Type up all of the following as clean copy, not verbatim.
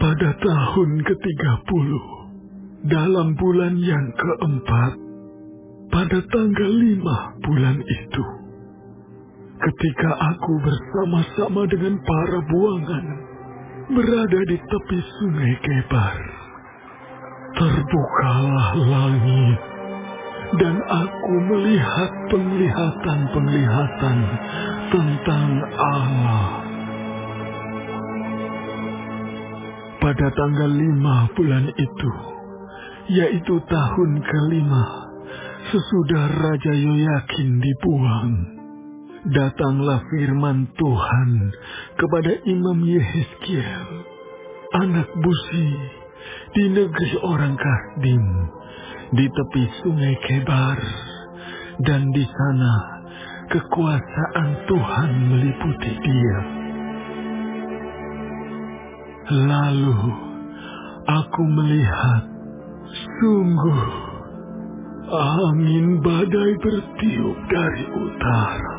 Pada tahun ke-30, dalam bulan yang keempat, pada tanggal 5 bulan itu, ketika aku bersama-sama dengan para buangan berada di tepi sungai Kebar, terbukalah langit dan aku melihat penglihatan-penglihatan tentang Allah. Pada tanggal 5 bulan itu, yaitu tahun ke-5, sesudah Raja Yoyakin dibuang, datanglah firman Tuhan kepada Imam Yehezkiel, anak Buzi, di negeri orang Kasdim, di tepi sungai Kebar, dan di sana kekuasaan Tuhan meliputi dia. Lalu aku melihat, sungguh angin badai bertiup dari utara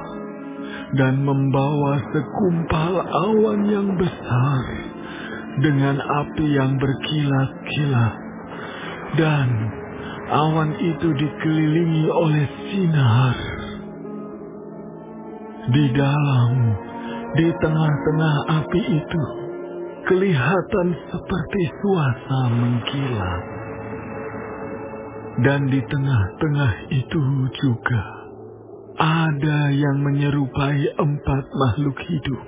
dan membawa segumpal awan yang besar dengan api yang berkilat-kilat, dan awan itu dikelilingi oleh sinar. Di tengah-tengah api itu, kelihatan seperti suasa mengkilat. Dan di tengah-tengah itu juga ada yang menyerupai 4 makhluk hidup.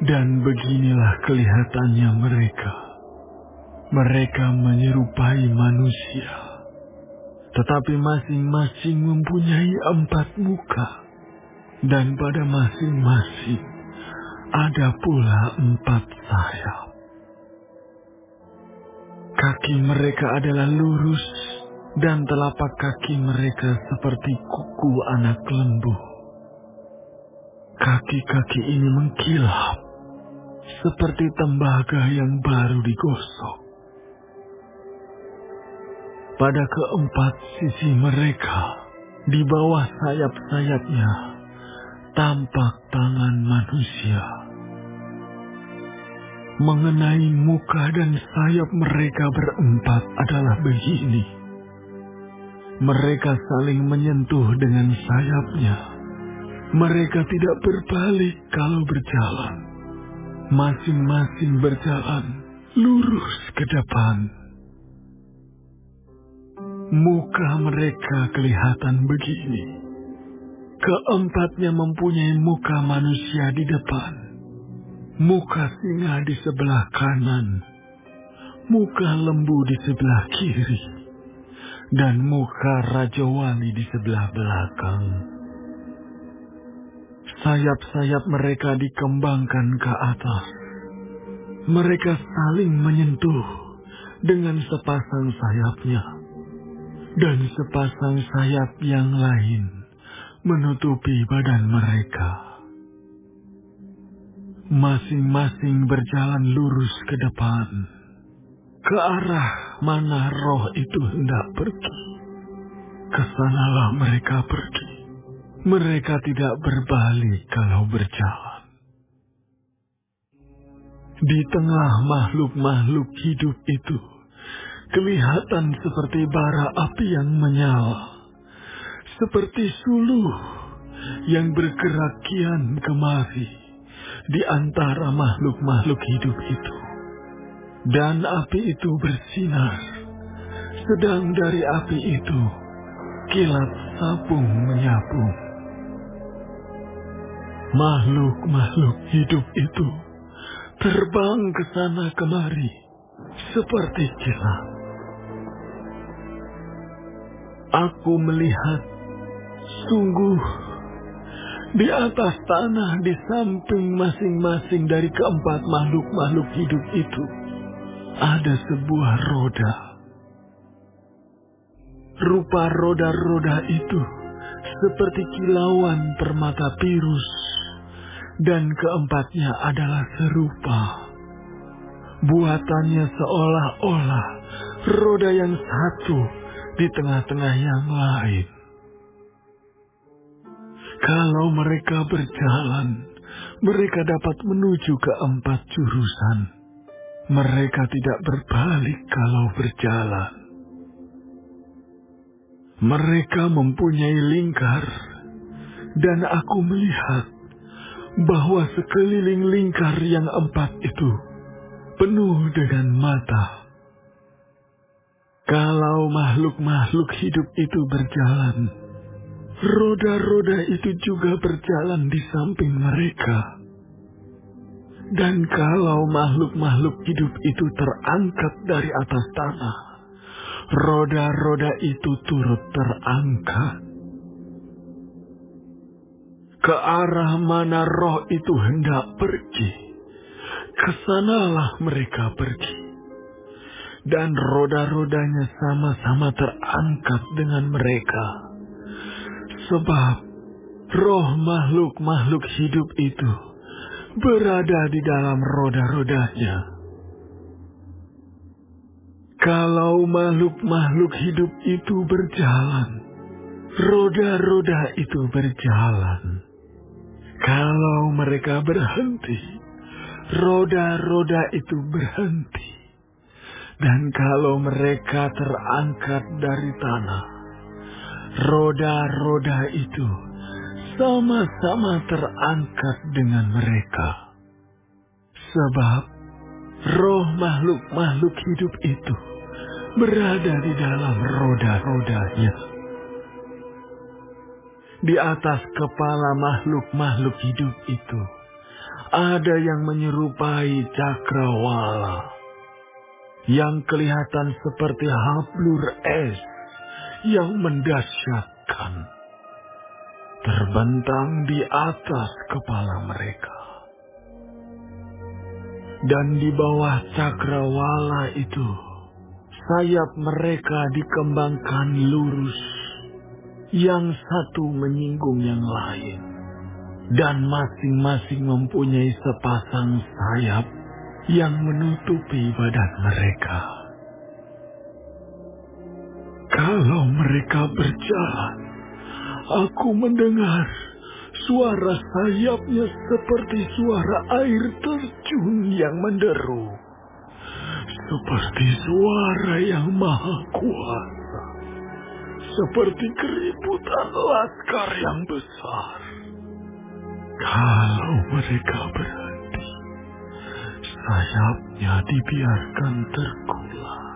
Dan beginilah kelihatannya mereka. Mereka menyerupai manusia, tetapi masing-masing mempunyai 4 muka. Dan pada masing-masing ada pula 4 sayap. Kaki mereka adalah lurus, dan telapak kaki mereka seperti kuku anak lembu. Kaki-kaki ini mengkilap, seperti tembaga yang baru digosok. Pada keempat sisi mereka, di bawah sayap-sayapnya, tampak tangan manusia. Mengenai muka dan sayap mereka berempat adalah begini. Mereka saling menyentuh dengan sayapnya. Mereka tidak berbalik kalau berjalan. Masing-masing berjalan lurus ke depan. Muka mereka kelihatan begini. Keempatnya mempunyai muka manusia di depan, muka singa di sebelah kanan, muka lembu di sebelah kiri, dan muka Raja Wali di sebelah belakang. Sayap-sayap mereka dikembangkan ke atas. Mereka saling menyentuh dengan sepasang sayapnya, dan sepasang sayap yang lain menutupi badan mereka. Masing-masing berjalan lurus ke depan, ke arah mana roh itu hendak pergi. Kesanalah mereka pergi. Mereka tidak berbalik kalau berjalan. Di tengah makhluk-makhluk hidup itu, kelihatan seperti bara api yang menyala, seperti suluh yang bergerak kian kemari di antara makhluk-makhluk hidup itu. Dan api itu bersinar, sedang dari api itu kilat sabung menyabung. Makhluk-makhluk hidup itu terbang ke sana kemari seperti kilat. Aku melihat, sungguh, di atas tanah di samping masing-masing dari keempat makhluk-makhluk hidup itu ada sebuah roda. Rupa roda-roda itu seperti kilauan permata pirus, dan keempatnya adalah serupa. Buatannya seolah-olah roda yang satu di tengah-tengah yang lain. Kalau mereka berjalan, mereka dapat menuju ke 4 jurusan. Mereka tidak berbalik kalau berjalan. Mereka mempunyai lingkar, dan aku melihat bahwa sekeliling lingkar yang 4 itu penuh dengan mata. Kalau makhluk-makhluk hidup itu berjalan, roda-roda itu juga berjalan di samping mereka. Dan kalau makhluk-makhluk hidup itu terangkat dari atas tanah, roda-roda itu turut terangkat. Ke arah mana roh itu hendak pergi, kesanalah mereka pergi. Dan roda-rodanya sama-sama terangkat dengan mereka. Sebab roh makhluk-makhluk hidup itu berada di dalam roda-rodanya. Kalau makhluk-makhluk hidup itu berjalan, roda-roda itu berjalan. Kalau mereka berhenti, roda-roda itu berhenti. Dan kalau mereka terangkat dari tanah, roda-roda itu sama-sama terangkat dengan mereka. Sebab roh makhluk-makhluk hidup itu berada di dalam roda-rodanya. Di atas kepala makhluk-makhluk hidup itu ada yang menyerupai cakrawala, yang kelihatan seperti hablur es yang mendahsyatkan, terbentang di atas kepala mereka. Dan di bawah cakrawala itu, sayap mereka dikembangkan lurus, yang satu menyinggung yang lain, dan masing-masing mempunyai sepasang sayap yang menutupi badan mereka. Kalau mereka berjalan, aku mendengar suara sayapnya seperti suara air terjun yang menderu, seperti suara yang maha kuasa, seperti keributan laskar yang besar. Kalau mereka berhenti, sayapnya dibiarkan terkulai.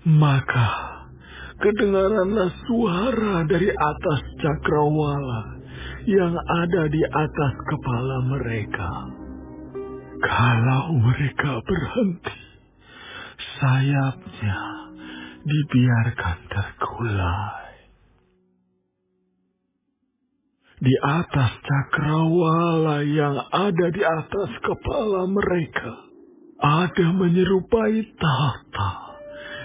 Maka kedengaranlah suara dari atas cakrawala yang ada di atas kepala mereka. Kalau mereka berhenti, sayapnya dibiarkan terkulai. Di atas cakrawala yang ada di atas kepala mereka, ada menyerupai tahta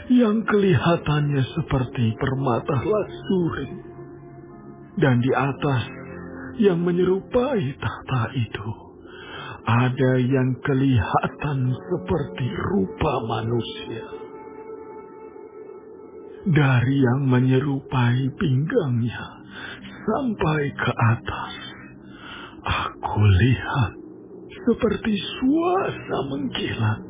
yang kelihatannya seperti permata lasuri. Dan di atas yang menyerupai tahta itu, ada yang kelihatan seperti rupa manusia. Dari yang menyerupai pinggangnya sampai ke atas, aku lihat seperti suasa mengkilat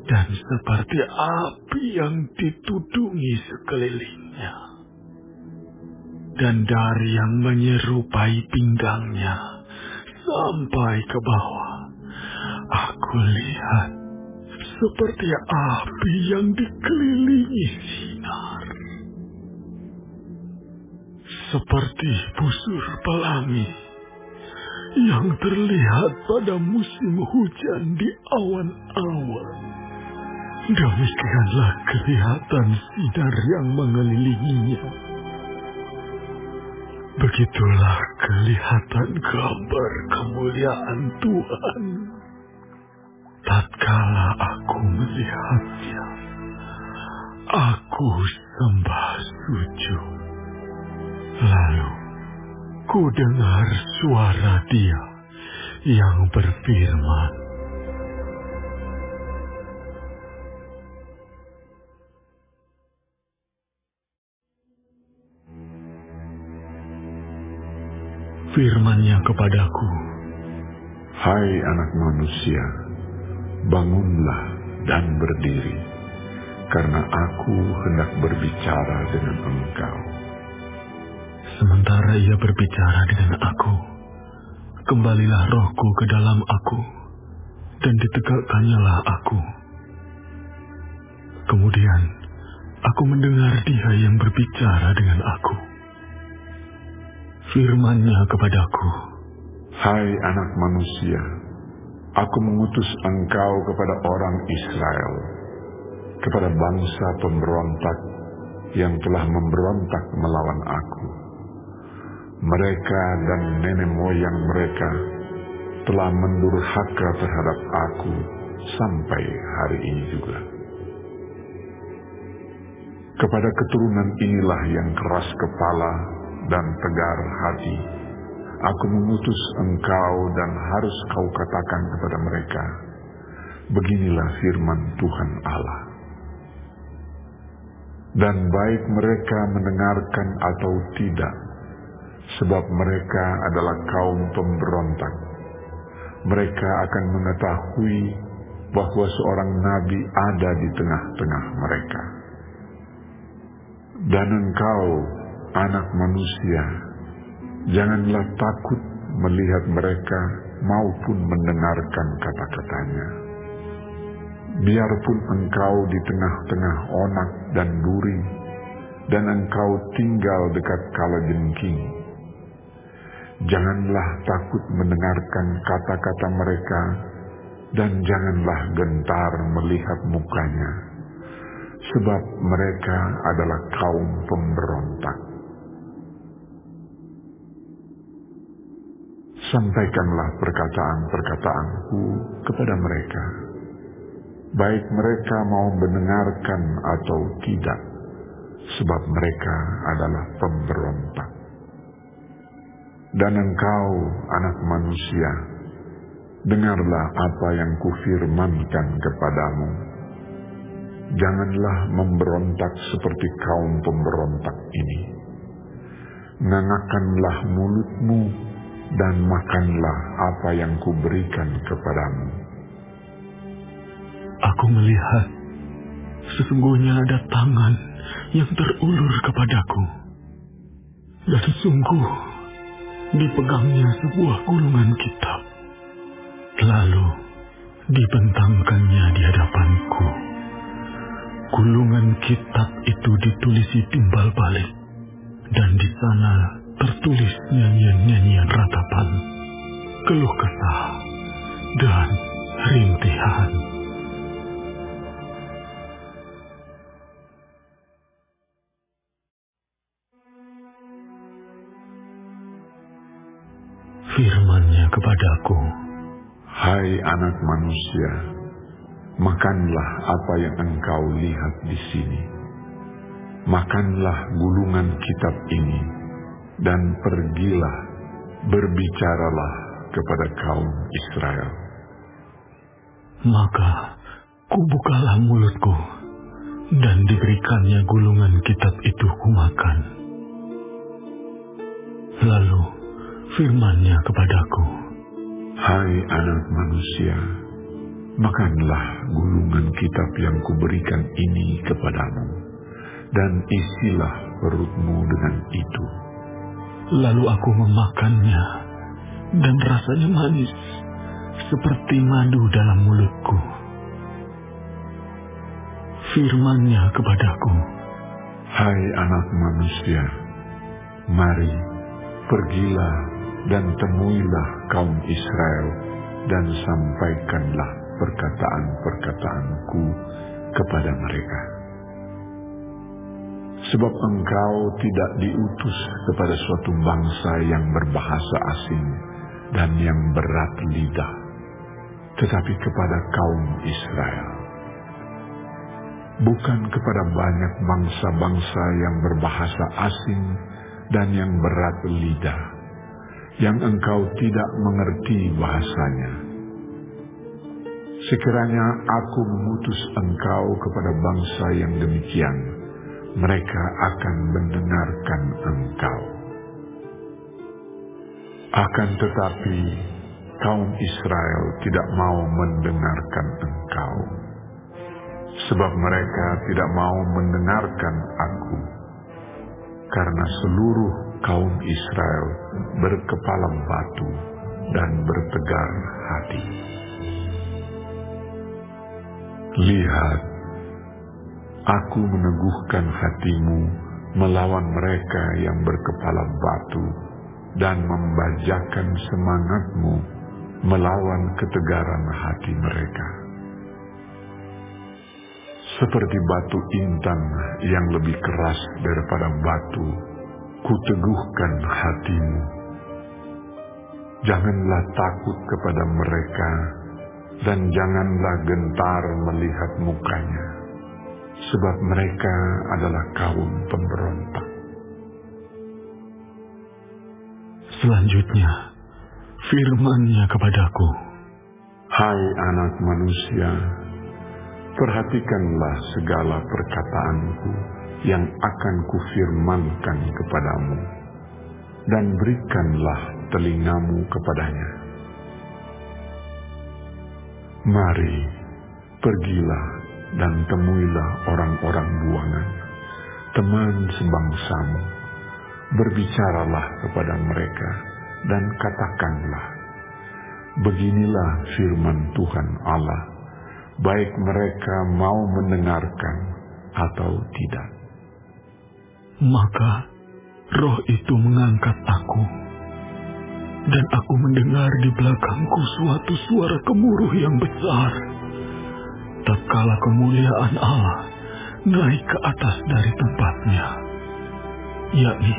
dan seperti api yang ditudungi sekelilingnya. Dan dari yang menyerupai pinggangnya sampai ke bawah, aku lihat seperti api yang dikelilingi sinar. Seperti busur pelangi yang terlihat pada musim hujan di awan-awan. Demikianlah kelihatan sinar yang mengelilinginya. Begitulah kelihatan gambar kemuliaan Tuhan. Tatkala aku melihatnya, aku sembah sujud. Lalu ku dengar suara Dia yang berfirman, firman-Nya kepadaku, Hai anak manusia, bangunlah dan berdiri, karena aku hendak berbicara dengan engkau. Sementara ia berbicara dengan aku, kembalilah rohku ke dalam aku, dan ditegakkannya aku. Kemudian, aku mendengar Dia yang berbicara dengan aku. Firman-Nya kepadaku, hai anak manusia, aku mengutus engkau kepada orang Israel, kepada bangsa pemberontak yang telah memberontak melawan aku. Mereka dan nenek moyang mereka telah mendurhaka terhadap aku sampai hari ini juga. Kepada keturunan inilah yang keras kepala dan tegar hati, aku mengutus engkau dan harus kau katakan kepada mereka, beginilah firman Tuhan Allah. Dan baik mereka mendengarkan atau tidak, sebab mereka adalah kaum pemberontak, mereka akan mengetahui bahwa seorang nabi ada di tengah-tengah mereka. Dan engkau, anak manusia, janganlah takut melihat mereka maupun mendengarkan kata-katanya. Biarpun engkau di tengah-tengah onak dan duri, dan engkau tinggal dekat kalajengking, janganlah takut mendengarkan kata-kata mereka, dan janganlah gentar melihat mukanya, sebab mereka adalah kaum pemberontak. Sampaikanlah perkataan-perkataanku kepada mereka, baik mereka mau mendengarkan atau tidak, sebab mereka adalah pemberontak. Dan engkau, anak manusia, dengarlah apa yang kufirmankan kepadamu. Janganlah memberontak seperti kaum pemberontak ini. Ngangakkanlah mulutmu dan makanlah apa yang kuberikan kepadamu. Aku melihat, sesungguhnya ada tangan yang terulur kepadaku, dan sungguh dipegangnya sebuah gulungan kitab, lalu dibentangkannya di hadapanku. Gulungan kitab itu ditulisi timbal balik, dan di sana tertulis nyanyian-nyanyian ratapan, keluh kesah, dan rintihan. Firman-Nya kepadaku, hai anak manusia, makanlah apa yang engkau lihat di sini. Makanlah gulungan kitab ini, dan pergilah, berbicaralah kepada kaum Israel. Maka kubukalah mulutku, dan diberikannya gulungan kitab itu kumakan. Lalu firman-Nya kepadaku, hai anak manusia, makanlah gulungan kitab yang kuberikan ini kepadamu, dan isilah perutmu dengan itu. Lalu aku memakannya, dan rasanya manis, seperti madu dalam mulutku. Firman-Nya kepadaku, hai anak manusia, mari, pergilah dan temuilah kaum Israel, dan sampaikanlah perkataan-perkataanku kepada mereka. Sebab engkau tidak diutus kepada suatu bangsa yang berbahasa asing dan yang berat lidah, tetapi kepada kaum Israel. Bukan kepada banyak bangsa-bangsa yang berbahasa asing dan yang berat lidah, yang engkau tidak mengerti bahasanya. Sekiranya aku mengutus engkau kepada bangsa yang demikian, mereka akan mendengarkan engkau. Akan tetapi, kaum Israel tidak mau mendengarkan Engkau, sebab mereka tidak mau mendengarkan Aku, karena seluruh kaum Israel berkepala batu dan bertegar hati. Lihat, Aku meneguhkan hatimu melawan mereka yang berkepala batu dan membajakan semangatmu melawan ketegaran hati mereka. Seperti batu intan yang lebih keras daripada batu, kuteguhkan hatimu. Janganlah takut kepada mereka, dan janganlah gentar melihat mukanya, sebab mereka adalah kaum pemberontak. Selanjutnya, firman-Nya kepadaku, Hai anak manusia, perhatikanlah segala perkataanku yang akan kufirmankan kepadamu, dan berikanlah telingamu kepadanya. Mari, pergilah dan temuilah orang-orang buangan, teman sebangsamu. Berbicaralah kepada mereka dan katakanlah, beginilah firman Tuhan Allah, baik mereka mau mendengarkan atau tidak. Maka roh itu mengangkat aku, dan aku mendengar di belakangku suatu suara gemuruh yang besar, tatkala kemuliaan Allah naik ke atas dari tempatnya, yakni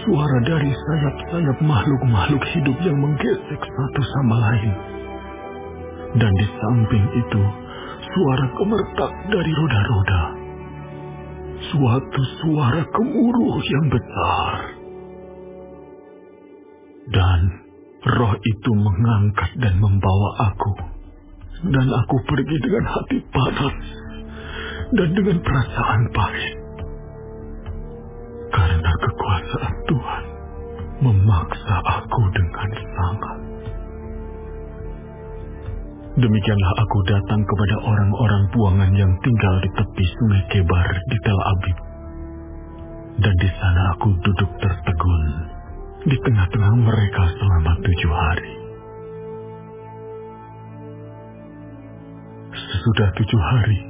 suara dari sayap-sayap makhluk-makhluk hidup yang menggesek satu sama lain. Dan di samping itu, suara gemertak dari roda-roda. Suatu suara gemuruh yang besar. Dan roh itu mengangkat dan membawa aku. Dan aku pergi dengan hati panas dan dengan perasaan pahit. Karena kekuasaan Tuhan memaksa aku dengan sangat. Demikianlah aku datang kepada orang-orang buangan yang tinggal di tepi sungai Kebar di Tel Abib. Dan di sana aku duduk tertegun di tengah-tengah mereka selama 7 hari. Sesudah 7 hari,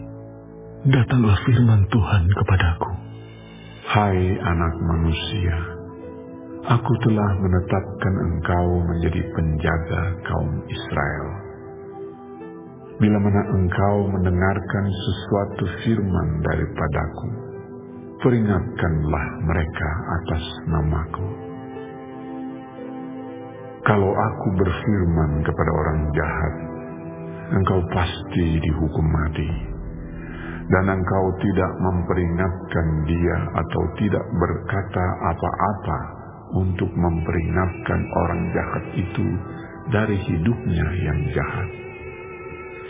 datanglah firman Tuhan kepadaku. Hai anak manusia, Aku telah menetapkan engkau menjadi penjaga kaum Israel. Bila mana engkau mendengarkan sesuatu firman daripadaku, peringatkanlah mereka atas namaku. Kalau aku berfirman kepada orang jahat, engkau pasti dihukum mati, dan engkau tidak memperingatkan dia atau tidak berkata apa-apa untuk memperingatkan orang jahat itu dari hidupnya yang jahat,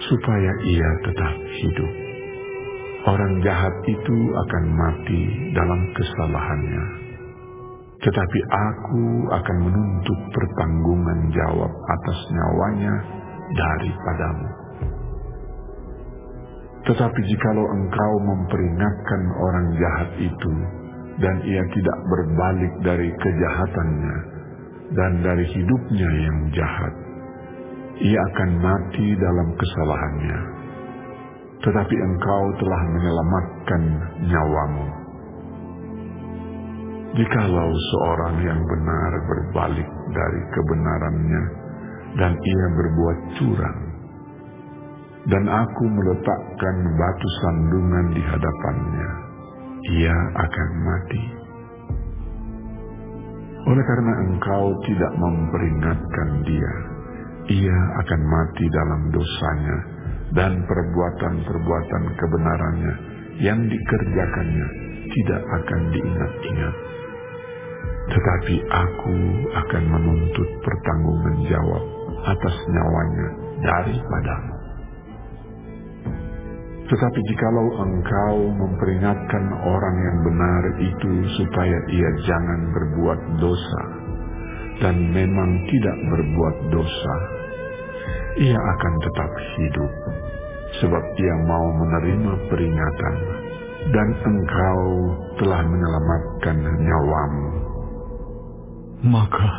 supaya ia tetap hidup. Orang jahat itu akan mati dalam kesalahannya, tetapi aku akan menuntut pertanggungan jawab atas nyawanya daripadamu. Tetapi jikalau engkau memperingatkan orang jahat itu, dan ia tidak berbalik dari kejahatannya dan dari hidupnya yang jahat, ia akan mati dalam kesalahannya. Tetapi engkau telah menyelamatkan nyawamu. Jikalau seorang yang benar berbalik dari kebenarannya dan ia berbuat curang, dan aku meletakkan batu sandungan di hadapannya, ia akan mati. Oleh karena engkau tidak memperingatkan dia, ia akan mati dalam dosanya, dan perbuatan-perbuatan kebenarannya yang dikerjakannya tidak akan diingat-ingat. Tetapi aku akan menuntut pertanggungan jawab atas nyawanya daripadamu. Tetapi jikalau engkau memperingatkan orang yang benar itu supaya ia jangan berbuat dosa, dan memang tidak berbuat dosa, ia akan tetap hidup, sebab ia mau menerima peringatan, dan Engkau telah menyelamatkan nyawamu. Maka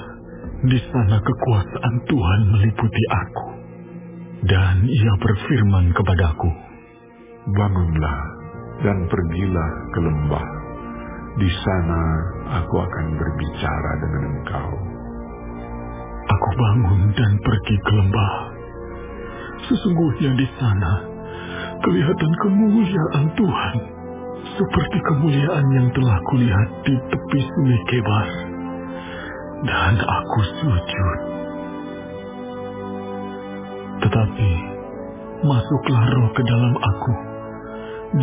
di sana kekuasaan Tuhan meliputi aku, dan ia berfirman kepadaku, bangunlah dan pergilah ke lembah. Di sana aku akan berbicara dengan engkau. Aku bangun dan pergi ke lembah. Sesungguhnya di sana kelihatan kemuliaan Tuhan, seperti kemuliaan yang telah kulihat di tepi sungai Kebar. Dan aku sujud. Tetapi masuklah roh ke dalam aku,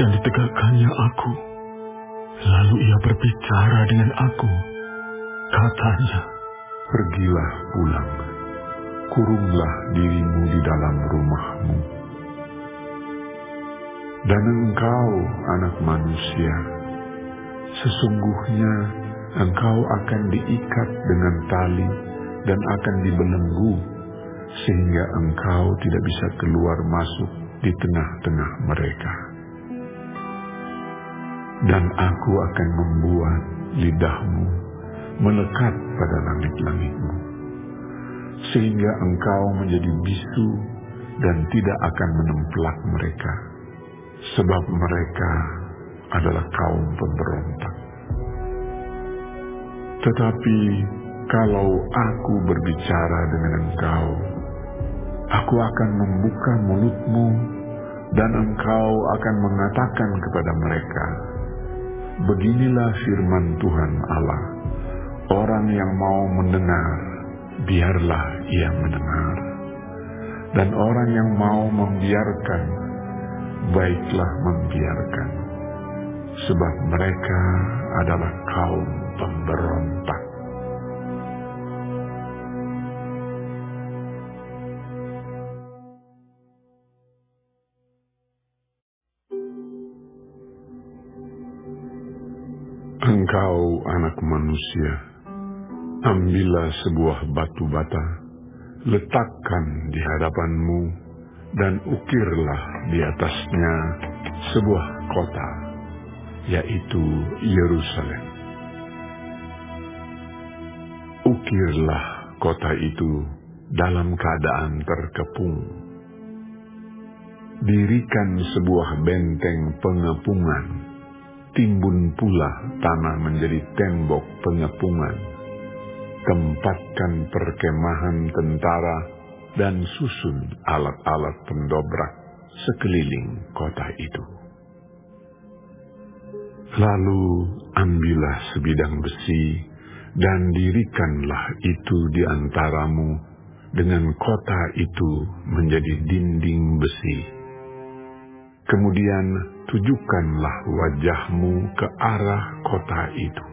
dan ditegakkannya aku. Lalu ia berbicara dengan aku. Katanya, pergilah pulang, kurunglah dirimu di dalam rumahmu. Dan engkau, anak manusia, sesungguhnya engkau akan diikat dengan tali dan akan dibelenggu, sehingga engkau tidak bisa keluar masuk di tengah-tengah mereka. Dan aku akan membuat lidahmu melekat pada langit-langitmu, sehingga engkau menjadi bisu dan tidak akan menemplak mereka, sebab mereka adalah kaum pemberontak. Tetapi kalau aku berbicara dengan engkau, aku akan membuka mulutmu, dan engkau akan mengatakan kepada mereka, beginilah firman Tuhan Allah. Orang yang mau mendengar, biarlah ia mendengar. Dan orang yang mau membiarkan, baiklah membiarkan. Sebab mereka adalah kaum pemberontak. Engkau, anak manusia, ambillah sebuah batu bata, letakkan di hadapanmu, dan ukirlah di atasnya sebuah kota, yaitu Yerusalem. Ukirlah kota itu dalam keadaan terkepung. Dirikan sebuah benteng pengepungan, timbun pula tanah menjadi tembok pengepungan. Tempatkan perkemahan tentara dan susun alat-alat pendobrak sekeliling kota itu. Lalu ambillah sebidang besi dan dirikanlah itu di antaramu dengan kota itu menjadi dinding besi. Kemudian tujukanlah wajahmu ke arah kota itu,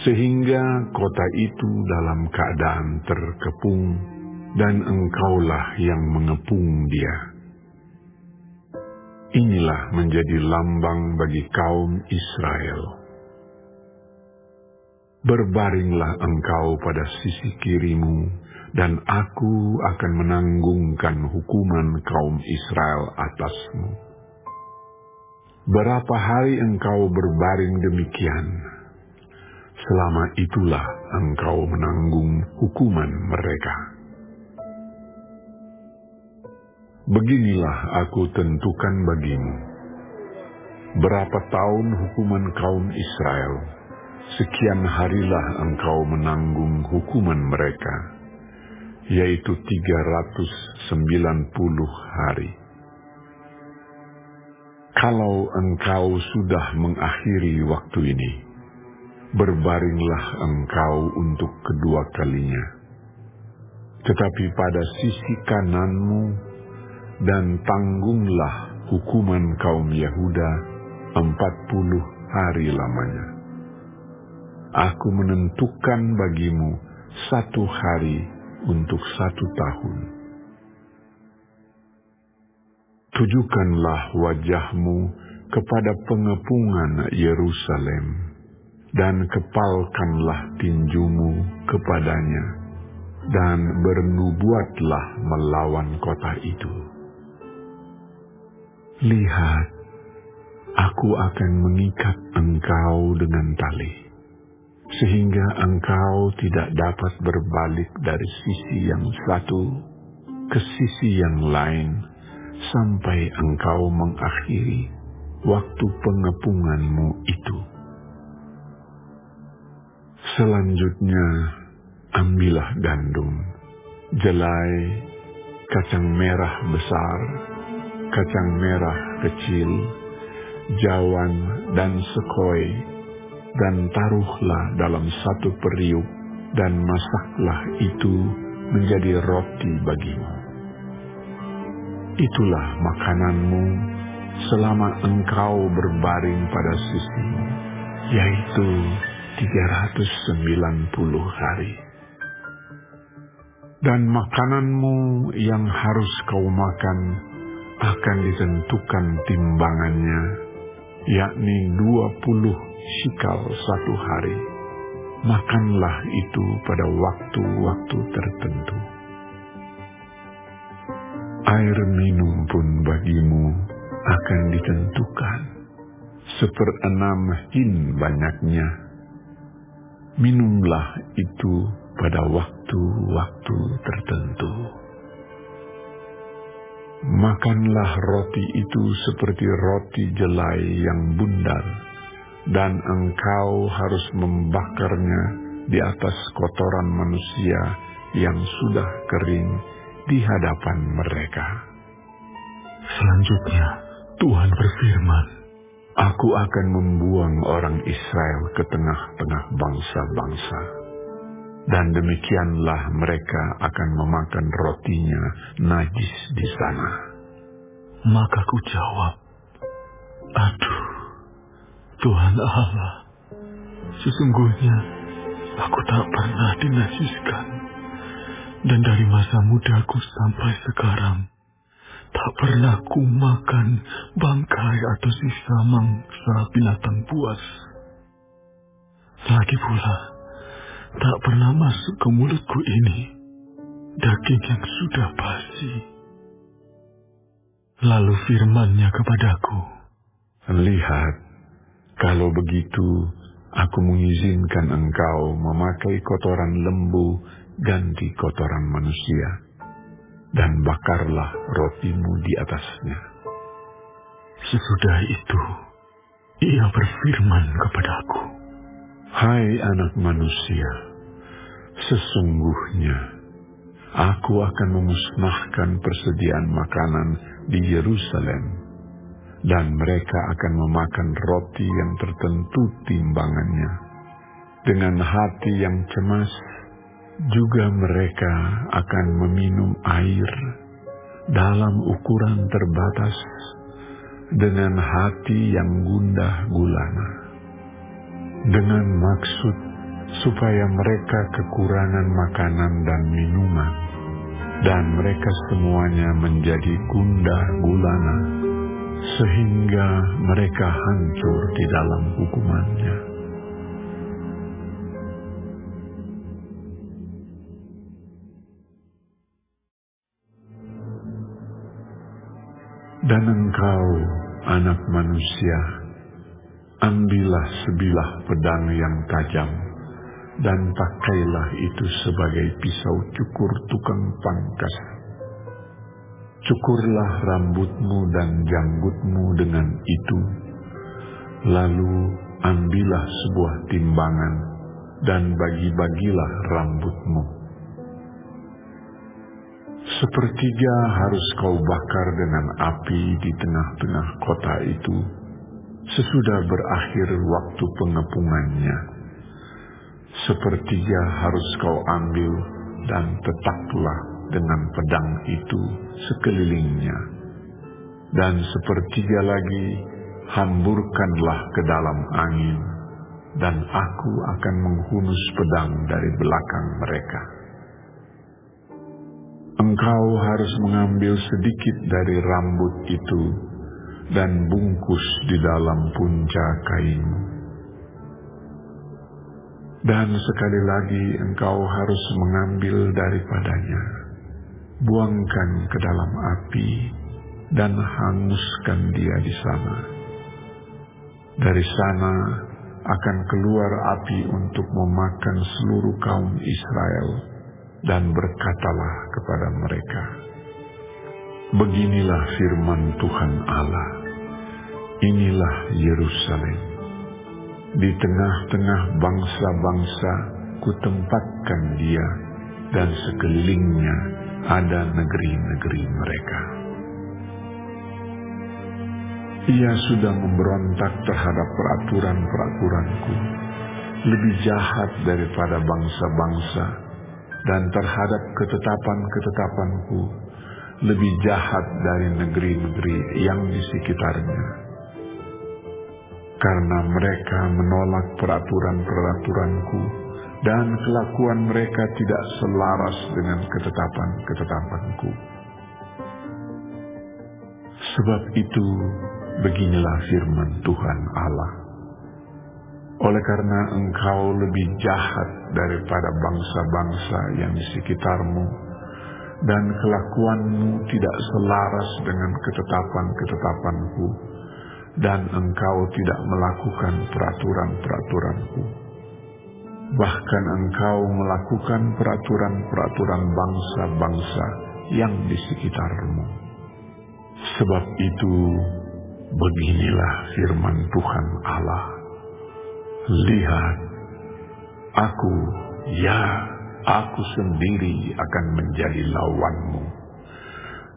sehingga kota itu dalam keadaan terkepung, dan engkaulah yang mengepung dia. Inilah menjadi lambang bagi kaum Israel. Berbaringlah engkau pada sisi kirimu, dan aku akan menanggungkan hukuman kaum Israel atasmu. Berapa hari engkau berbaring demikian, selama itulah engkau menanggung hukuman mereka. Beginilah aku tentukan bagimu. Berapa tahun hukuman kaum Israel, sekian harilah engkau menanggung hukuman mereka, yaitu 390 hari. Kalau engkau sudah mengakhiri waktu ini, berbaringlah engkau untuk kedua kalinya. Tetapi pada sisi kananmu, dan tanggunglah hukuman kaum Yehuda 40 hari lamanya. Aku menentukan bagimu 1 hari untuk 1 tahun. Tujukanlah wajahmu kepada pengepungan Yerusalem, dan kepalkanlah tinjumu kepadanya, dan bernubuatlah melawan kota itu. Lihat, aku akan mengikat engkau dengan tali, sehingga engkau tidak dapat berbalik dari sisi yang satu ke sisi yang lain, sampai engkau mengakhiri waktu pengepunganmu itu. Selanjutnya, ambillah gandum, jelai, kacang merah besar, kacang merah kecil, jawan, dan sekoi, dan taruhlah dalam satu periuk, dan masaklah itu menjadi roti bagimu. Itulah makananmu selama engkau berbaring pada sisimu, yaitu 390 hari. Dan makananmu yang harus kau makan akan ditentukan timbangannya, yakni 20 shikal satu hari. Makanlah itu pada waktu-waktu tertentu. Air minum pun bagimu akan ditentukan, 1/6 hin banyaknya. Minumlah itu pada waktu-waktu tertentu. Makanlah roti itu seperti roti jelai yang bundar, dan engkau harus membakarnya di atas kotoran manusia yang sudah kering di hadapan mereka. Selanjutnya, Tuhan berfirman, Aku akan membuang orang Israel ke tengah-tengah bangsa-bangsa, dan demikianlah mereka akan memakan rotinya najis di sana. Maka ku jawab, aduh, Tuhan Allah, sesungguhnya aku tak pernah dinajiskan, dan dari masa mudaku sampai sekarang, tak pernah ku makan bangkai atau sisa mangsa binatang buas. Lagi pula, tak pernah masuk ke mulutku ini daging yang sudah basi. Lalu firman-Nya kepadaku, Lihat, kalau begitu aku mengizinkan engkau memakai kotoran lembu ganti kotoran manusia, dan bakarlah rotimu di atasnya. Sesudah itu, Ia berfirman kepadaku, Hai anak manusia, sesungguhnya aku akan memusnahkan persediaan makanan di Yerusalem, dan mereka akan memakan roti yang tertentu timbangannya. Dengan hati yang cemas, juga mereka akan meminum air dalam ukuran terbatas, dengan hati yang gundah gulana, dengan maksud supaya mereka kekurangan makanan dan minuman, dan mereka semuanya menjadi gundah gulana, sehingga mereka hancur di dalam hukumannya. Dan engkau, anak manusia, ambillah sebilah pedang yang tajam, dan pakailah itu sebagai pisau cukur tukang pangkas. Cukurlah rambutmu dan janggutmu dengan itu, lalu ambillah sebuah timbangan, dan bagi-bagilah rambutmu. Sepertiga harus kau bakar dengan api di tengah-tengah kota itu, sesudah berakhir waktu pengepungannya. Sepertiga harus kau ambil, dan tetaplah dengan pedang itu sekelilingnya. Dan sepertiga lagi hamburkanlah ke dalam angin, dan aku akan menghunus pedang dari belakang mereka. Engkau harus mengambil sedikit dari rambut itu, dan bungkus di dalam punca kainmu. Dan sekali lagi engkau harus mengambil daripadanya, buangkan ke dalam api, dan hanguskan dia di sana. Dari sana akan keluar api untuk memakan seluruh kaum Israel, dan berkatalah kepada mereka, beginilah firman Tuhan Allah, inilah Yerusalem. Di tengah-tengah bangsa-bangsa kutempatkan dia, dan sekelilingnya ada negeri-negeri mereka. Ia sudah memberontak terhadap peraturan-peraturanku, lebih jahat daripada bangsa-bangsa, dan terhadap ketetapan-ketetapanku, lebih jahat dari negeri-negeri yang di sekitarnya. Karena mereka menolak peraturan-peraturanku, dan kelakuan mereka tidak selaras dengan ketetapan-ketetapanku. Sebab itu, beginilah firman Tuhan Allah. Oleh karena engkau lebih jahat daripada bangsa-bangsa yang di sekitarmu, dan kelakuanmu tidak selaras dengan ketetapan-ketetapanku, dan engkau tidak melakukan peraturan-peraturanku, bahkan engkau melakukan peraturan-peraturan bangsa-bangsa yang di sekitarmu. Sebab itu, beginilah firman Tuhan Allah. Lihat, aku sendiri akan menjadi lawanmu,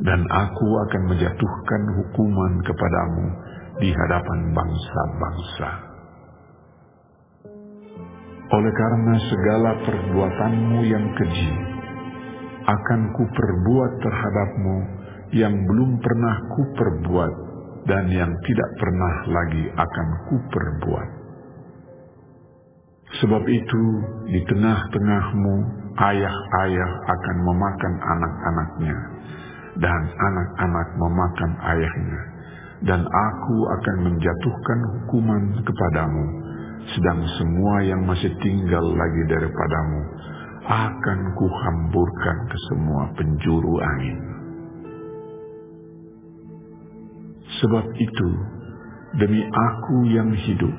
dan aku akan menjatuhkan hukuman kepadamu di hadapan bangsa-bangsa. Oleh karena segala perbuatanmu yang keji, akan kuperbuat terhadapmu yang belum pernah kuperbuat, dan yang tidak pernah lagi akan kuperbuat. Sebab itu, di tengah-tengahmu, ayah-ayah akan memakan anak-anaknya, dan anak-anak memakan ayahnya, dan aku akan menjatuhkan hukuman kepadamu, sedang semua yang masih tinggal lagi daripadamu akan kuhamburkan ke semua penjuru angin. Sebab itu, demi aku yang hidup,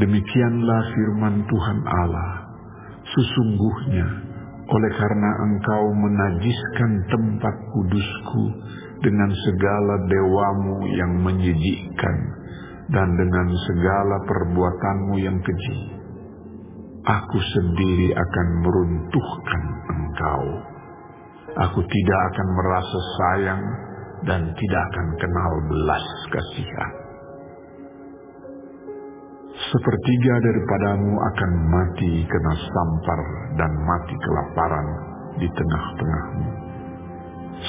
demikianlah firman Tuhan Allah, sesungguhnya oleh karena engkau menajiskan tempat kudusku dengan segala dewamu yang menyejikkan, dan dengan segala perbuatanmu yang keji, aku sendiri akan meruntuhkan engkau. Aku tidak akan merasa sayang, dan tidak akan kenal belas kasihan. Sepertiga daripadamu akan mati kena sampar dan mati kelaparan di tengah-tengahmu.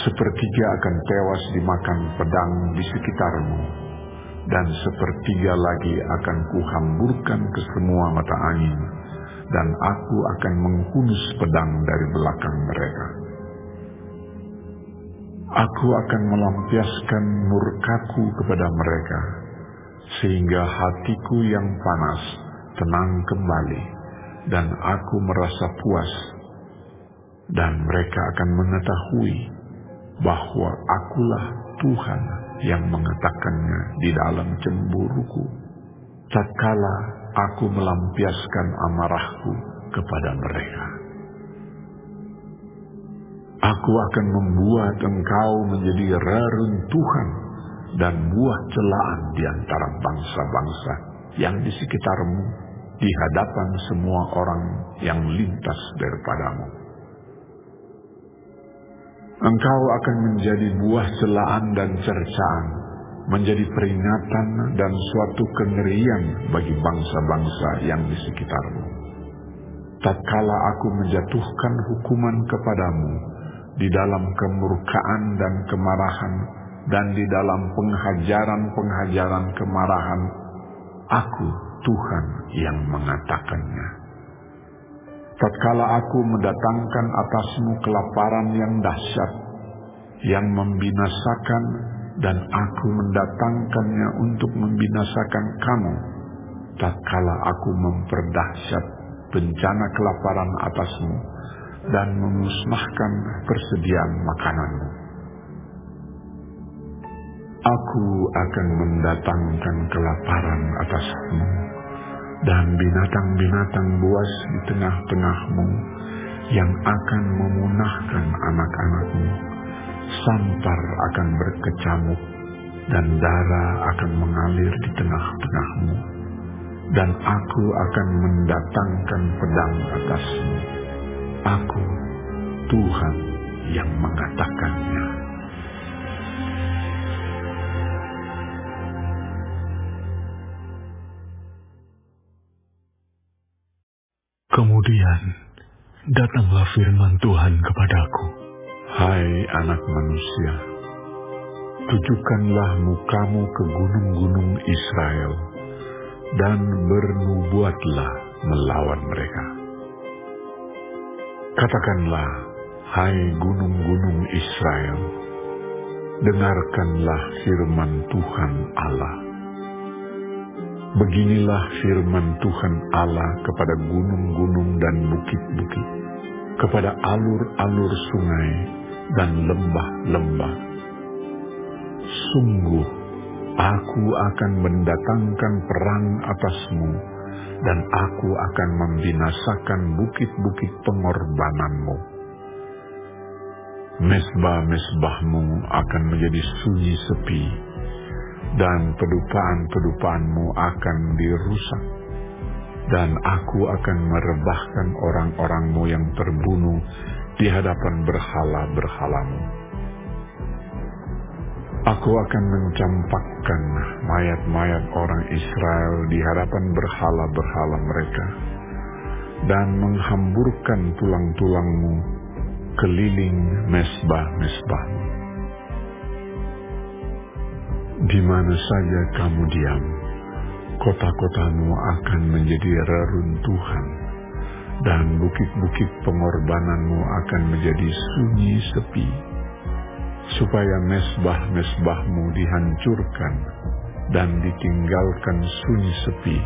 Sepertiga akan tewas dimakan pedang di sekitarmu, dan sepertiga lagi akan kuhamburkan ke semua mata angin, dan aku akan menghunus pedang dari belakang mereka. Aku akan melampiaskan murkaku kepada mereka, sehingga hatiku yang panas tenang kembali, dan aku merasa puas, dan mereka akan mengetahui bahwa akulah Tuhan yang mengatakannya di dalam cemburuku, tatkala aku melampiaskan amarahku kepada mereka. Aku akan membuat engkau menjadi reruntuhan dan buah celaan di antara bangsa-bangsa yang di sekitarmu, di hadapan semua orang yang lintas daripadamu. Engkau akan menjadi buah celaan dan cercaan, menjadi peringatan dan suatu kengerian bagi bangsa-bangsa yang di sekitarmu. Tatkala aku menjatuhkan hukuman kepadamu di dalam kemurkaan dan kemarahan, dan di dalam penghajaran-penghajaran kemarahan, aku Tuhan yang mengatakannya. Tatkala aku mendatangkan atasmu kelaparan yang dahsyat, yang membinasakan, dan aku mendatangkannya untuk membinasakan kamu, tatkala aku memperdahsyat bencana kelaparan atasmu dan memusnahkan persediaan makananmu. Aku akan mendatangkan kelaparan atasmu dan binatang-binatang buas di tengah-tengahmu yang akan memunahkan anak-anakmu. Sampar akan berkecamuk dan darah akan mengalir di tengah-tengahmu, dan aku akan mendatangkan pedang atasmu. Aku, Tuhan, yang mengatakannya. Kemudian datanglah firman Tuhan kepadaku. Hai anak manusia, tujukanlah mukamu ke gunung-gunung Israel, dan bernubuatlah melawan mereka. Katakanlah, hai gunung-gunung Israel, dengarkanlah firman Tuhan Allah. Beginilah firman Tuhan Allah kepada gunung-gunung dan bukit-bukit, kepada alur-alur sungai dan lembah-lembah. Sungguh, aku akan mendatangkan perang atasmu, dan aku akan membinasakan bukit-bukit pengorbananmu. Mesbah-mesbahmu akan menjadi sunyi sepi, dan pedupaan-pedupaanmu akan dirusak, dan aku akan merebahkan orang-orangmu yang terbunuh di hadapan berhala-berhalamu. Aku akan mencampakkan mayat-mayat orang Israel di hadapan berhala-berhala mereka, dan menghamburkan tulang-tulangmu keliling mesbah-mesbahmu. Di mana saja kamu diam, kota-kotamu akan menjadi reruntuhan, dan bukit-bukit pengorbananmu akan menjadi sunyi sepi, supaya mesbah-mesbahmu dihancurkan dan ditinggalkan sunyi sepi.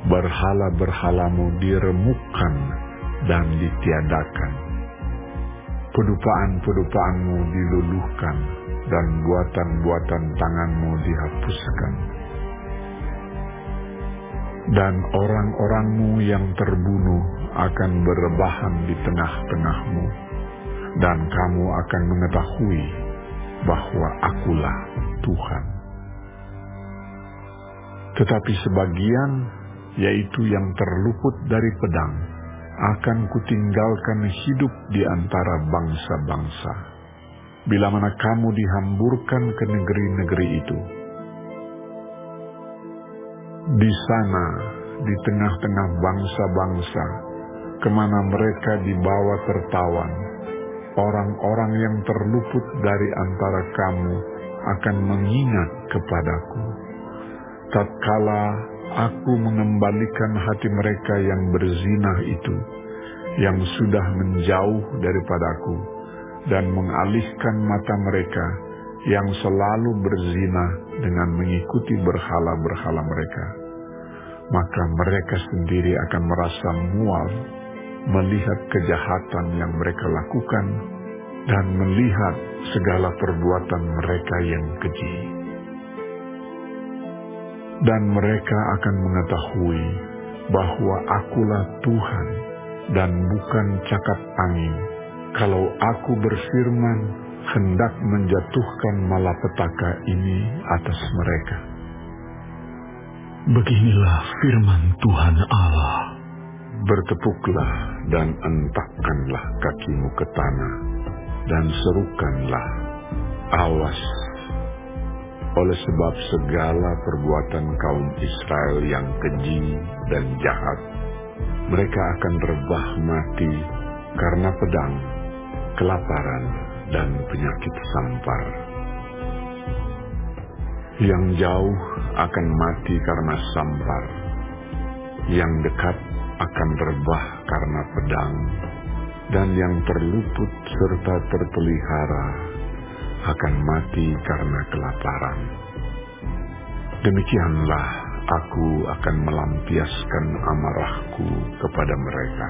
Berhala-berhalamu diremukkan dan ditiadakan. Pedupaan-pedupaanmu diluluhkan, dan buatan-buatan tanganmu dihapuskan. Dan orang-orangmu yang terbunuh akan berebahan di tengah-tengahmu, dan kamu akan mengetahui bahwa akulah Tuhan. Tetapi sebagian, yaitu yang terluput dari pedang, akan kutinggalkan hidup di antara bangsa-bangsa, bila mana kamu dihamburkan ke negeri-negeri itu. Di sana, di tengah-tengah bangsa-bangsa, kemana mereka dibawa tertawan, orang-orang yang terluput dari antara kamu akan mengingat kepadaku, tatkala aku mengembalikan hati mereka yang berzinah itu, yang sudah menjauh daripadaku, dan mengalihkan mata mereka yang selalu berzinah dengan mengikuti berhala-berhala mereka. Maka mereka sendiri akan merasa mual melihat kejahatan yang mereka lakukan, dan melihat segala perbuatan mereka yang keji. Dan mereka akan mengetahui bahwa akulah Tuhan, dan bukan cakap angin, kalau aku berfirman hendak menjatuhkan malapetaka ini atas mereka. Beginilah firman Tuhan Allah. Bertepuklah dan entakkanlah kakimu ke tanah, dan serukanlah, awas, oleh sebab segala perbuatan kaum Israel yang keji dan jahat, mereka akan rebah mati karena pedang, kelaparan, dan penyakit sampar. Yang jauh akan mati karena sampar, yang dekat akan rebah karena pedang, dan yang terluput serta terpelihara akan mati karena kelaparan. Demikianlah aku akan melampiaskan amarahku kepada mereka.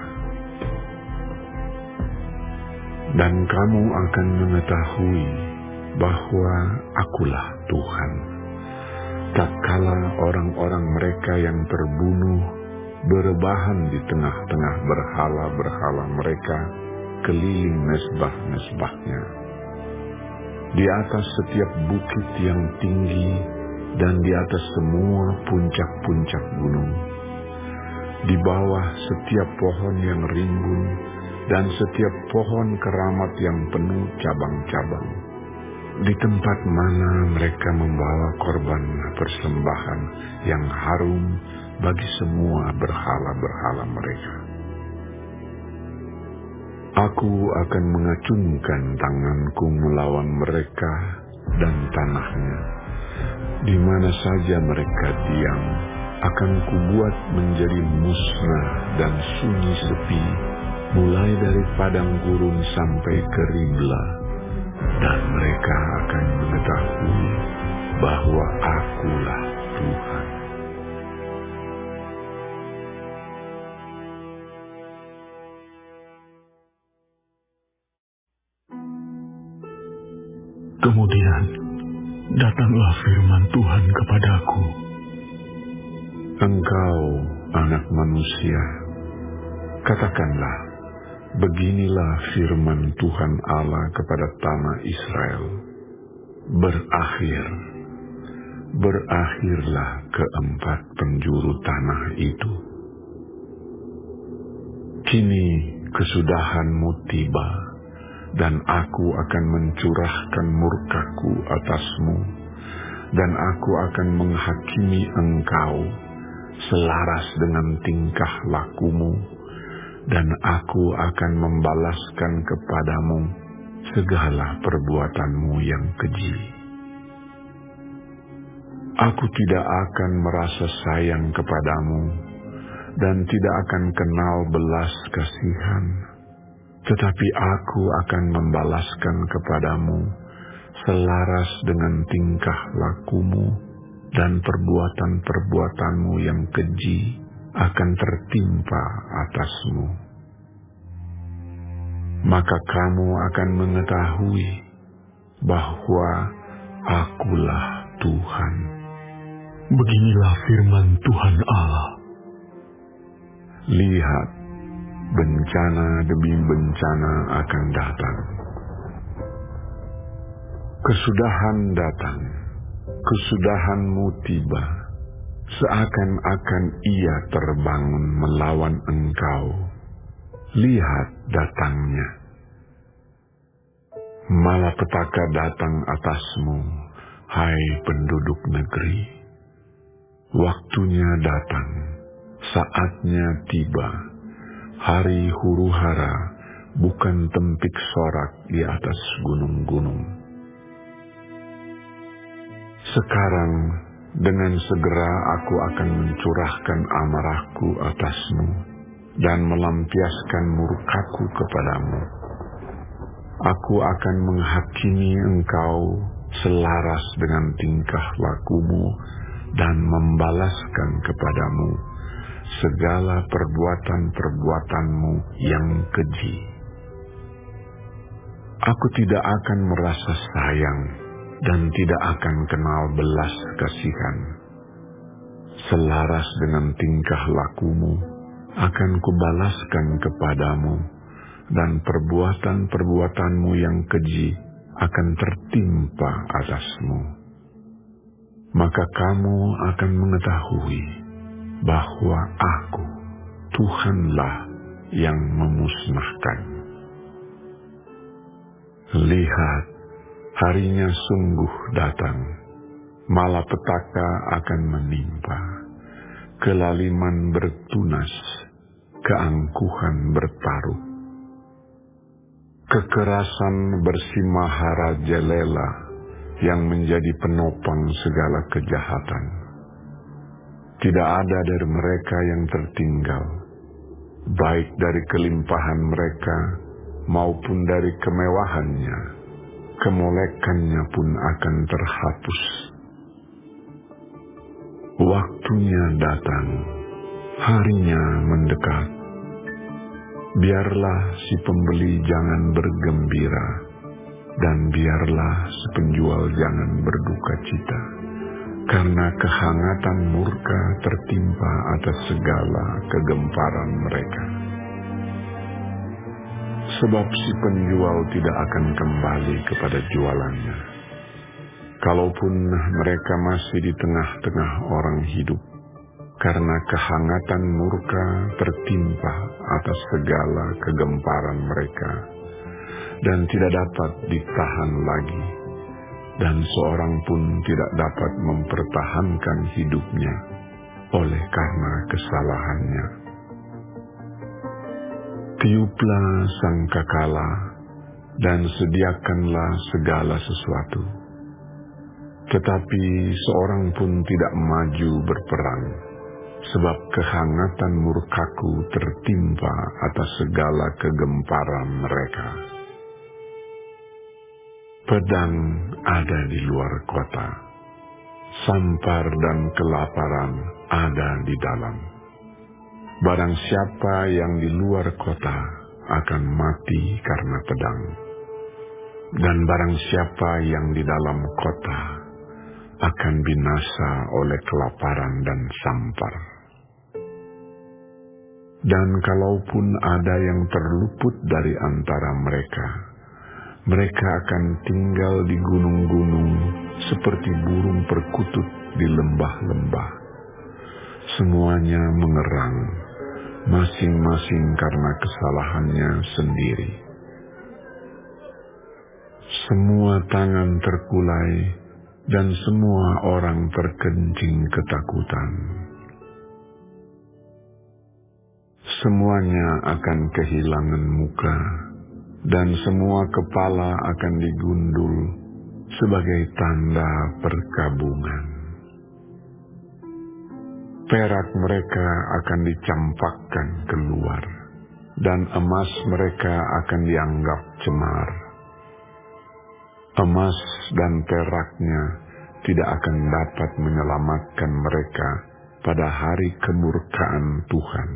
Dan kamu akan mengetahui bahwa akulah Tuhan. Tatkala orang-orang mereka yang terbunuh berebahan di tengah-tengah berhala-berhala mereka keliling mezbah-mezbahnya. Di atas setiap bukit yang tinggi dan di atas semua puncak-puncak gunung. Di bawah setiap pohon yang rimbun dan setiap pohon keramat yang penuh cabang-cabang. Di tempat mana mereka membawa korban persembahan yang harum bagi semua berhala-berhala mereka. Aku akan mengacungkan tanganku melawan mereka dan tanahnya. Di mana saja mereka diam, akan kubuat menjadi musnah dan sunyi sepi, mulai dari padang gurun sampai ke Ribla, dan mereka akan mengetahui bahwa akulah Tuhan. Kemudian datanglah firman Tuhan kepadaku. Engkau, anak manusia, katakanlah, beginilah firman Tuhan Allah kepada tanah Israel. Berakhirlah keempat penjuru tanah itu. Kini kesudahanmu tiba, dan aku akan mencurahkan murkaku atasmu, dan aku akan menghakimi engkau selaras dengan tingkah lakumu, dan aku akan membalaskan kepadamu segala perbuatanmu yang keji. Aku tidak akan merasa sayang kepadamu, dan tidak akan kenal belas kasihan, tetapi aku akan membalaskan kepadamu selaras dengan tingkah lakumu, dan perbuatan-perbuatanmu yang keji akan tertimpa atasmu. Maka kamu akan mengetahui bahwa akulah Tuhan. Beginilah firman Tuhan Allah. Lihat, bencana demi bencana akan datang. Kesudahan datang, kesudahanmu tiba, seakan-akan ia terbangun melawan engkau. Lihat datangnya. Malapetaka datang atasmu, hai penduduk negeri. Waktunya datang, saatnya tiba. Hari huru-hara bukan tempik sorak di atas gunung-gunung. Sekarang dengan segera aku akan mencurahkan amarahku atasmu dan melampiaskan murkaku kepadamu. Aku akan menghakimi engkau selaras dengan tingkah lakumu dan membalaskan kepadamu segala perbuatan-perbuatanmu yang keji. Aku tidak akan merasa sayang dan tidak akan kenal belas kasihan. Selaras dengan tingkah lakumu akan kubalaskan kepadamu, dan perbuatan-perbuatanmu yang keji akan tertimpa atasmu. Maka kamu akan mengetahui bahwa aku, Tuhanlah yang memusnahkan. Lihat, harinya sungguh datang, malapetaka akan menimpa, kelaliman bertunas, keangkuhan bertaruh. Kekerasan bersimahara-jelela yang menjadi penopang segala kejahatan. Tidak ada dari mereka yang tertinggal, baik dari kelimpahan mereka maupun dari kemewahannya. Kemolekannya pun akan terhapus. Waktunya datang, harinya mendekat. Biarlah si pembeli jangan bergembira, dan biarlah si penjual jangan berduka cita, karena kehangatan murka tertimpa atas segala kegemparan mereka. Sebab si penjual tidak akan kembali kepada jualannya, kalaupun mereka masih di tengah-tengah orang hidup, karena kehangatan murka tertimpa atas segala kegemparan mereka, dan tidak dapat ditahan lagi, dan seorang pun tidak dapat mempertahankan hidupnya oleh karena kesalahannya. Tiuplah sangkakala, dan sediakanlah segala sesuatu. Tetapi seorang pun tidak maju berperang, sebab kehangatan murkaku tertimpa atas segala kegemparan mereka. Pedang ada di luar kota, sampar dan kelaparan ada di dalam. Barang siapa yang di luar kota akan mati karena pedang, dan barang siapa yang di dalam kota akan binasa oleh kelaparan dan sampar. Dan kalaupun ada yang terluput dari antara mereka, mereka akan tinggal di gunung-gunung seperti burung perkutut di lembah-lembah. Semuanya mengerang, masing-masing karena kesalahannya sendiri. Semua tangan terkulai, dan semua orang terkencing ketakutan. Semuanya akan kehilangan muka, dan semua kepala akan digundul sebagai tanda perkabungan. Perak mereka akan dicampakkan keluar, dan emas mereka akan dianggap cemar. Emas dan peraknya tidak akan dapat menyelamatkan mereka pada hari kemurkaan Tuhan.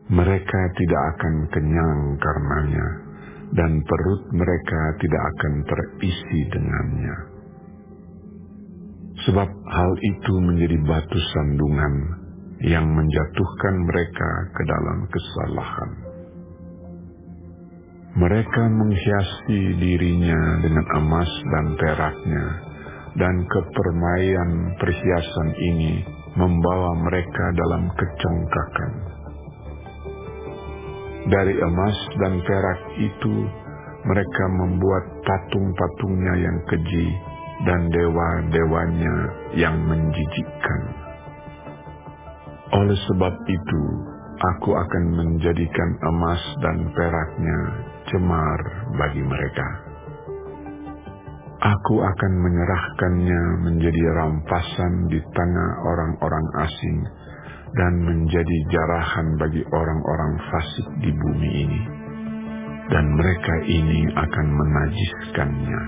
Mereka tidak akan kenyang karenanya, dan perut mereka tidak akan terisi dengannya. Sebab hal itu menjadi batu sandungan yang menjatuhkan mereka ke dalam kesalahan. Mereka menghiasi dirinya dengan emas dan peraknya, dan kepermaian perhiasan ini membawa mereka dalam kecongkakan. Dari emas dan perak itu, mereka membuat patung-patungnya yang keji dan dewa-dewanya yang menjijikkan. Oleh sebab itu, aku akan menjadikan emas dan peraknya cemar bagi mereka. Aku akan menyerahkannya menjadi rampasan di tangan orang-orang asing, dan menjadi jarahan bagi orang-orang fasik di bumi ini, dan mereka ini akan menajiskannya.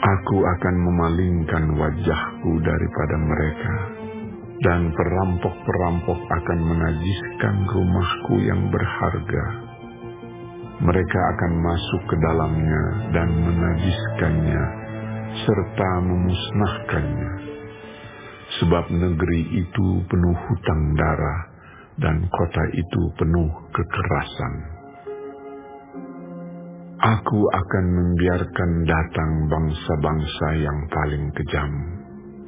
Aku akan memalingkan wajahku daripada mereka, dan perampok-perampok akan menajiskan rumahku yang berharga. Mereka akan masuk ke dalamnya dan menajiskannya, serta memusnahkannya. Sebab negeri itu penuh hutang darah, dan kota itu penuh kekerasan. Aku akan membiarkan datang bangsa-bangsa yang paling kejam,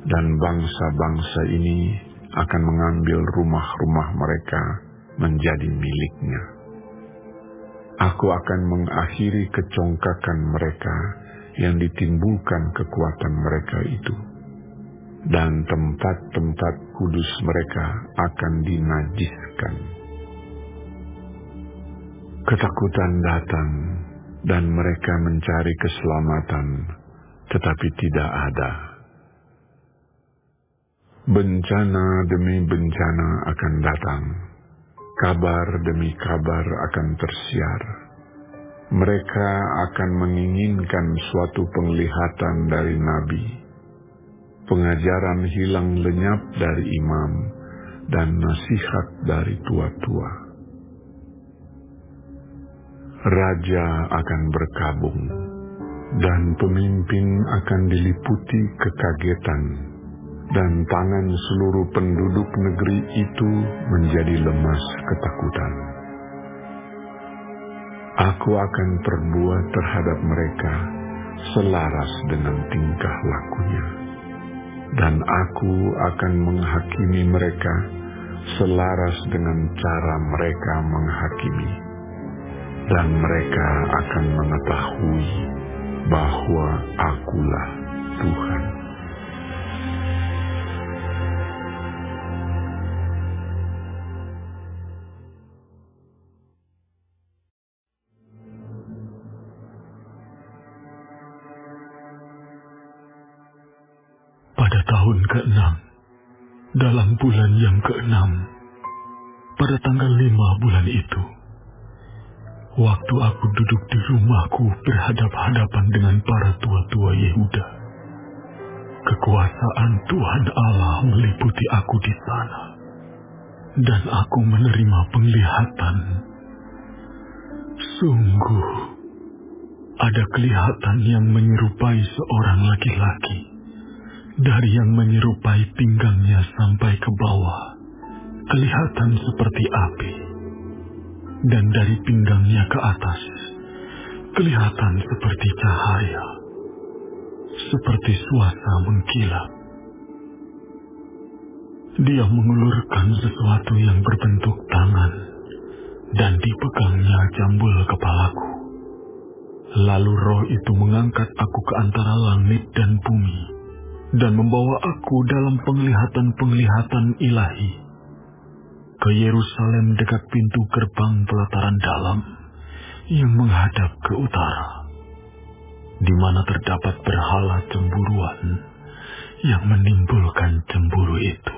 dan bangsa-bangsa ini akan mengambil rumah-rumah mereka menjadi miliknya. Aku akan mengakhiri kecongkakan mereka yang ditimbulkan kekuatan mereka itu, dan tempat-tempat kudus mereka akan dinajiskan. Ketakutan datang, dan mereka mencari keselamatan, tetapi tidak ada. Bencana demi bencana akan datang, kabar demi kabar akan tersiar. Mereka akan menginginkan suatu penglihatan dari nabi, pengajaran hilang lenyap dari imam, dan nasihat dari tua-tua. Raja akan berkabung, dan pemimpin akan diliputi kekagetan, dan tangan seluruh penduduk negeri itu menjadi lemas ketakutan. Aku akan perbuat terhadap mereka selaras dengan tingkah lakunya, dan aku akan menghakimi mereka selaras dengan cara mereka menghakimi, dan mereka akan mengetahui bahwa Akulah Tuhan. Pada tahun ke-6, dalam bulan yang ke-6, pada tanggal 5 bulan itu, waktu aku duduk di rumahku berhadap-hadapan dengan para tua-tua Yehuda, kekuasaan Tuhan Allah meliputi aku di sana, dan aku menerima penglihatan. Sungguh, ada kelihatan yang menyerupai seorang laki-laki, dari yang menyerupai pinggangnya sampai ke bawah, kelihatan seperti api, dan dari pinggangnya ke atas, kelihatan seperti cahaya, seperti swasta mengkilat. Dia mengulurkan sesuatu yang berbentuk tangan, dan dipegangnya jambul kepalaku. Lalu roh itu mengangkat aku ke antara langit dan bumi, dan membawa aku dalam penglihatan-penglihatan ilahi ke Yerusalem dekat pintu gerbang pelataran dalam yang menghadap ke utara, di mana terdapat berhala cemburuan yang menimbulkan cemburu itu.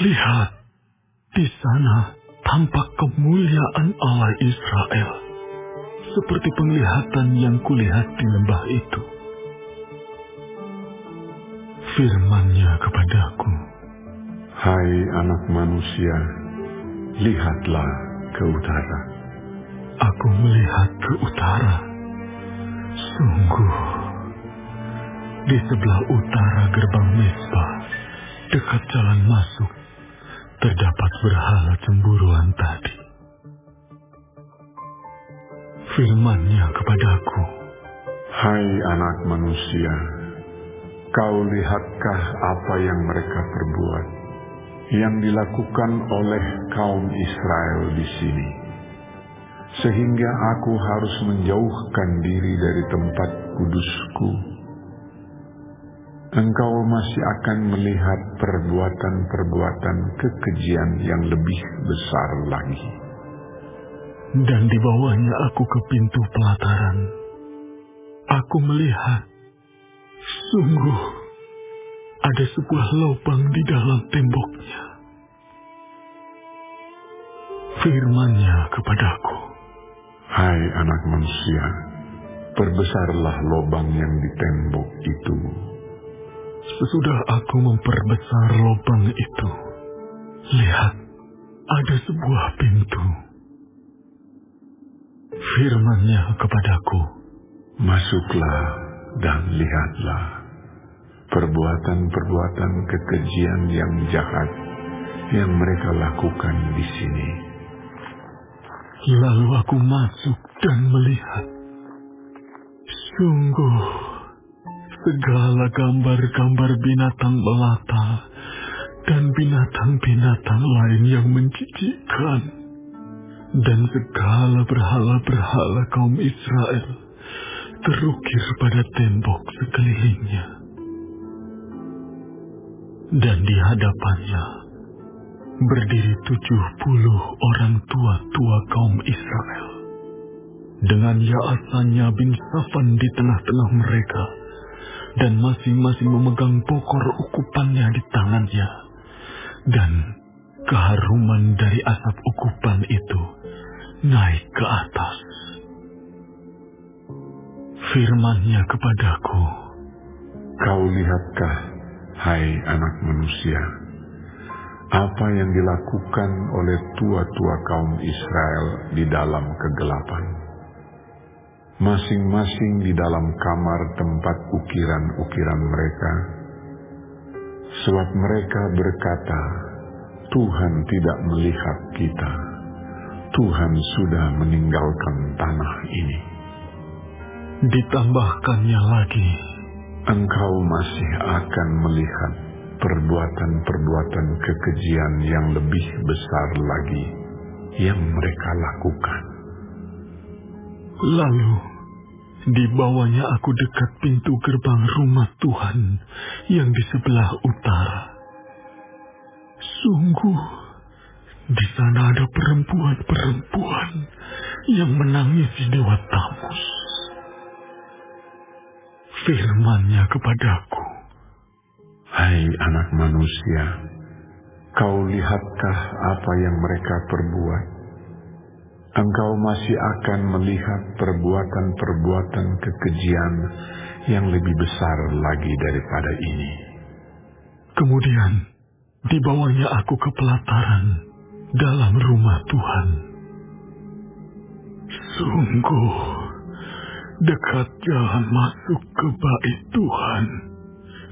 Lihat, di sana tampak kemuliaan Allah Israel, seperti penglihatan yang kulihat di lembah itu. Firman-Nya kepadaku, Hai anak manusia, lihatlah ke utara. Aku melihat ke utara. Sungguh, di sebelah utara gerbang Mezbah, dekat jalan masuk, terdapat berhala cemburuan tadi. Firman-Nya kepadaku, Hai anak manusia, kau lihatkah apa yang mereka perbuat, yang dilakukan oleh kaum Israel di sini, sehingga aku harus menjauhkan diri dari tempat kudusku? Engkau masih akan melihat perbuatan-perbuatan kekejian yang lebih besar lagi. Dan dibawanya aku ke pintu pelataran. Aku melihat, sungguh, ada sebuah lubang di dalam temboknya. Firman-Nya kepadaku, Hai anak manusia, perbesarlah lubang yang di tembok itu. Sesudah aku memperbesar lubang itu, lihat, ada sebuah pintu. Firman-Nya kepadaku, Masuklah dan lihatlah perbuatan-perbuatan kekejian yang jahat yang mereka lakukan di sini. Lalu aku masuk dan melihat. Sungguh, segala gambar-gambar binatang melata dan binatang-binatang lain yang menjijikkan, dan segala berhala-berhala kaum Israel terukir pada tembok sekelilingnya. Dan di hadapannya berdiri 70 orang tua-tua kaum Israel, dengan Ya'asanya bin Safan di tengah-tengah mereka, dan masing-masing memegang pokor ukupannya di tangannya, dan keharuman dari asap ukupan itu naik ke atas. Firman-Nya kepadaku, Kau lihatkah, hai anak manusia, apa yang dilakukan oleh tua-tua kaum Israel di dalam kegelapan? Masing-masing di dalam kamar tempat ukiran-ukiran mereka, sebab mereka berkata, Tuhan tidak melihat kita, Tuhan sudah meninggalkan tanah ini. Ditambahkannya lagi, Engkau masih akan melihat perbuatan-perbuatan kekejian yang lebih besar lagi yang mereka lakukan. Lalu dibawanya aku dekat pintu gerbang rumah Tuhan yang di sebelah utara. Sungguh, di sana ada perempuan-perempuan yang menangisi Dewa Tamus. Firman-Nya kepadaku, Hai anak manusia, kau lihatkah apa yang mereka perbuat? Engkau masih akan melihat perbuatan-perbuatan kekejian yang lebih besar lagi daripada ini. Kemudian dibawanya aku ke pelataran dalam rumah Tuhan. Sungguh, dekat jalan masuk ke bait Tuhan,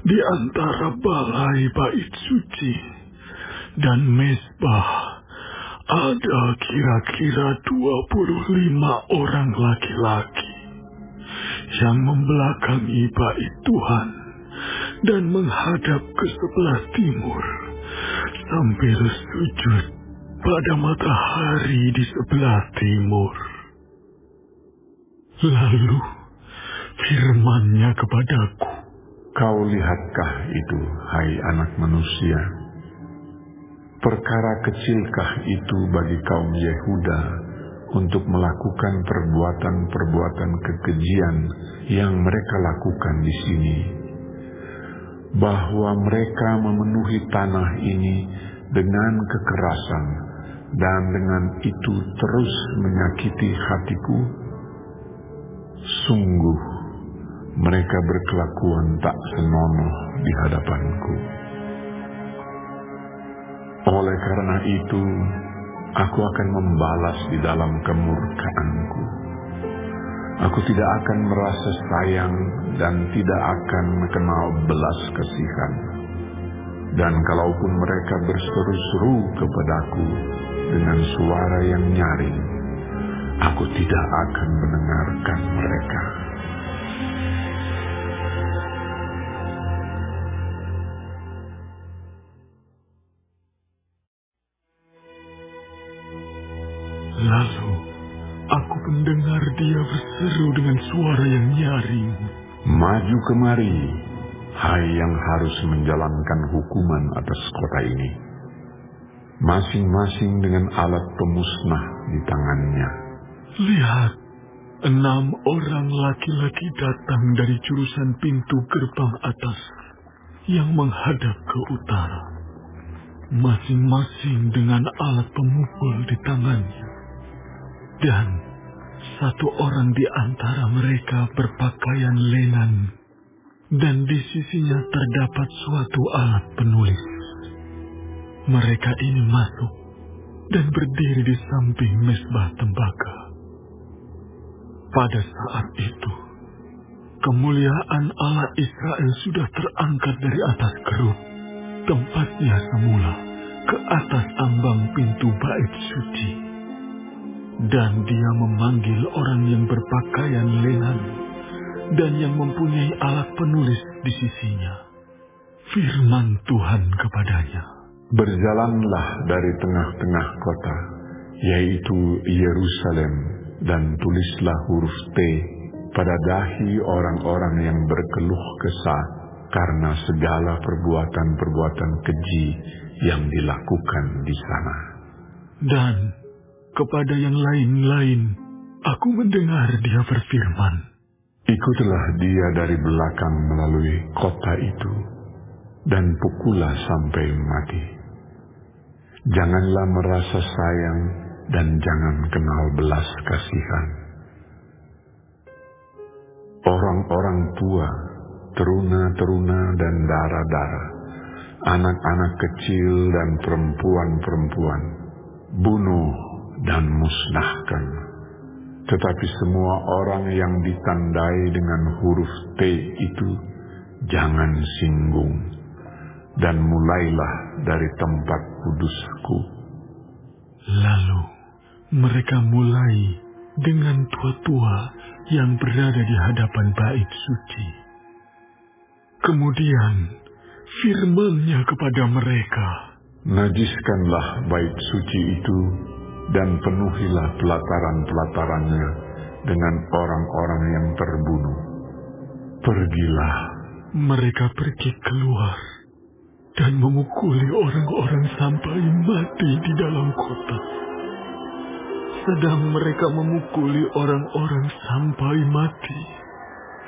di antara balai bait suci dan mezbah, ada kira-kira 25 orang laki-laki yang membelakangi bait Tuhan dan menghadap ke sebelah timur sambil sujud pada matahari di sebelah timur. Lalu firman-Nya kepadaku, Kau lihatkah itu, hai anak manusia? Perkara kecilkah itu bagi kaum Yehuda untuk melakukan perbuatan-perbuatan kekejian yang mereka lakukan di sini? Bahwa mereka memenuhi tanah ini dengan kekerasan dan dengan itu terus menyakiti hatiku? Sungguh, mereka berkelakuan tak senonoh di hadapanku. Oleh karena itu, aku akan membalas di dalam kemurkaanku. Aku tidak akan merasa sayang dan tidak akan kenal belas kasihan. Dan kalaupun mereka berseru-seru kepadaku dengan suara yang nyaring, aku tidak akan mendengarkan mereka. lalu aku mendengar dia berseru dengan suara yang nyaring. Maju kemari, hai yang harus menjalankan hukuman atas kota ini, masing-masing dengan alat pemusnah di tangannya. Lihat, 6 orang laki-laki datang dari jurusan pintu gerbang atas yang menghadap ke utara, masing-masing dengan alat pemukul di tangannya. Dan 1 orang di antara mereka berpakaian lenan, dan di sisinya terdapat suatu alat penulis. Mereka ini masuk dan berdiri di samping mezbah tembaga. Pada saat itu, kemuliaan Allah Israel sudah terangkat dari atas kerub, tempatnya semula, ke atas ambang pintu bait suci. Dan dia memanggil orang yang berpakaian lenan dan yang mempunyai alat penulis di sisinya. Firman Tuhan kepadanya, Berjalanlah dari tengah-tengah kota, yaitu Yerusalem, dan tulislah huruf T pada dahi orang-orang yang berkeluh kesah karena segala perbuatan-perbuatan keji yang dilakukan di sana. Dan kepada yang lain-lain, aku mendengar dia berfirman, Ikutlah dia dari belakang melalui kota itu, dan pukullah sampai mati. Janganlah merasa sayang, dan jangan kenal belas kasihan. Orang-orang tua teruna-teruna dan darah-darah, anak-anak kecil dan perempuan-perempuan, bunuh dan musnahkan. Tetapi semua orang yang ditandai dengan huruf T itu jangan singgung, dan mulailah dari tempat kudusku. Lalu mereka mulai dengan tua-tua yang berada di hadapan bait suci. Kemudian firman-Nya kepada mereka, najiskanlah bait suci itu dan penuhilah pelataran-pelatarannya dengan orang-orang yang terbunuh. Pergilah. Mereka pergi keluar dan memukuli orang-orang sampai mati di dalam kota. Sedang mereka memukuli orang-orang sampai mati,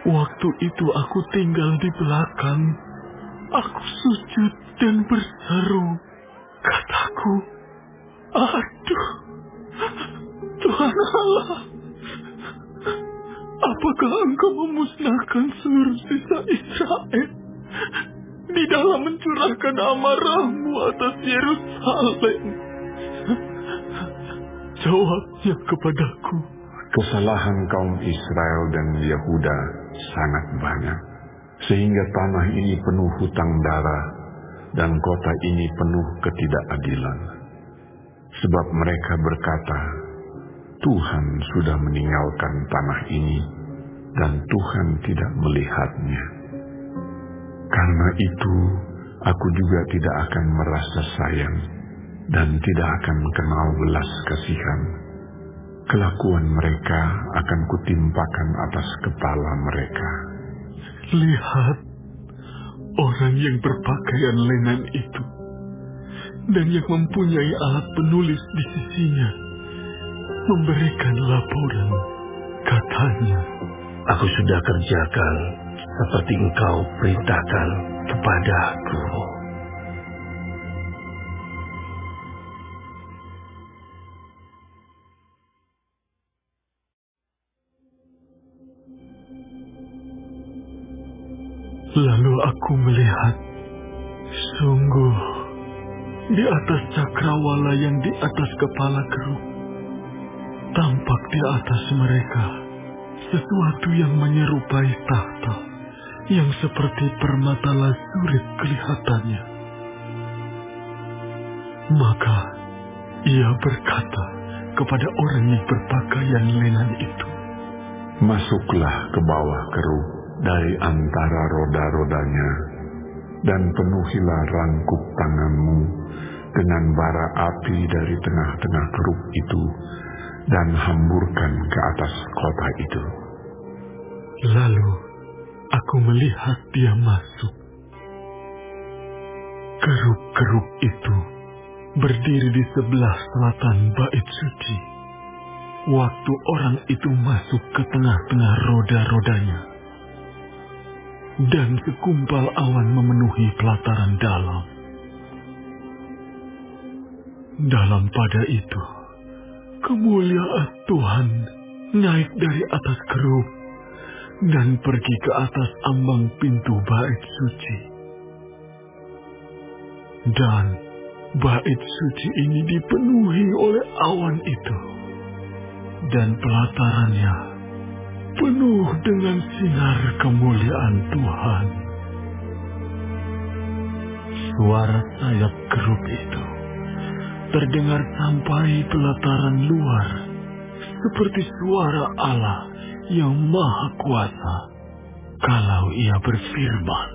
waktu itu aku tinggal di belakang. Aku sujud dan berseru. Kataku, aduh, Tuhan Allah, apakah Engkau memusnahkan seluruh sisa Israel di dalam mencurahkan amarah-Mu atas Yerusalem? Jawabnya kepadaku, kesalahan kaum Israel dan Yehuda sangat banyak, sehingga tanah ini penuh hutang darah dan kota ini penuh ketidakadilan. Sebab mereka berkata, Tuhan sudah meninggalkan tanah ini dan Tuhan tidak melihatnya. Karena itu, aku juga tidak akan merasa sayang dan tidak akan kenal belas kasihan. Kelakuan mereka akan kutimpakan atas kepala mereka. lihat orang yang berpakaian lenan itu dan yang mempunyai alat penulis di sisinya memberikan laporan. Katanya, aku sudah kerjakan seperti Engkau perintahkan kepadaku. Lalu aku melihat, sungguh, di atas cakrawala yang di atas kepala keruk, tampak di atas mereka sesuatu yang menyerupai tahta, yang seperti permata lazurit kelihatannya. Maka ia berkata kepada orang yang berpakaian lenan itu, masuklah ke bawah keruk dari antara roda-rodanya, dan penuhilah rangkup tanganmu dengan bara api dari tengah-tengah keruk itu, dan hamburkan ke atas kota itu. Lalu aku melihat dia masuk. Keruk-keruk itu berdiri di sebelah selatan bait suci. Waktu orang itu masuk ke tengah-tengah roda-rodanya, dan sekumpal awan memenuhi pelataran dalam. Dalam pada itu, kemuliaan Tuhan naik dari atas keruk dan pergi ke atas ambang pintu bait suci. Dan bait suci ini dipenuhi oleh awan itu, dan pelatarannya penuh dengan sinar kemuliaan Tuhan. Suara sayap keruk itu terdengar sampai pelataran luar, seperti suara Allah yang Maha Kuasa kalau Ia berfirman.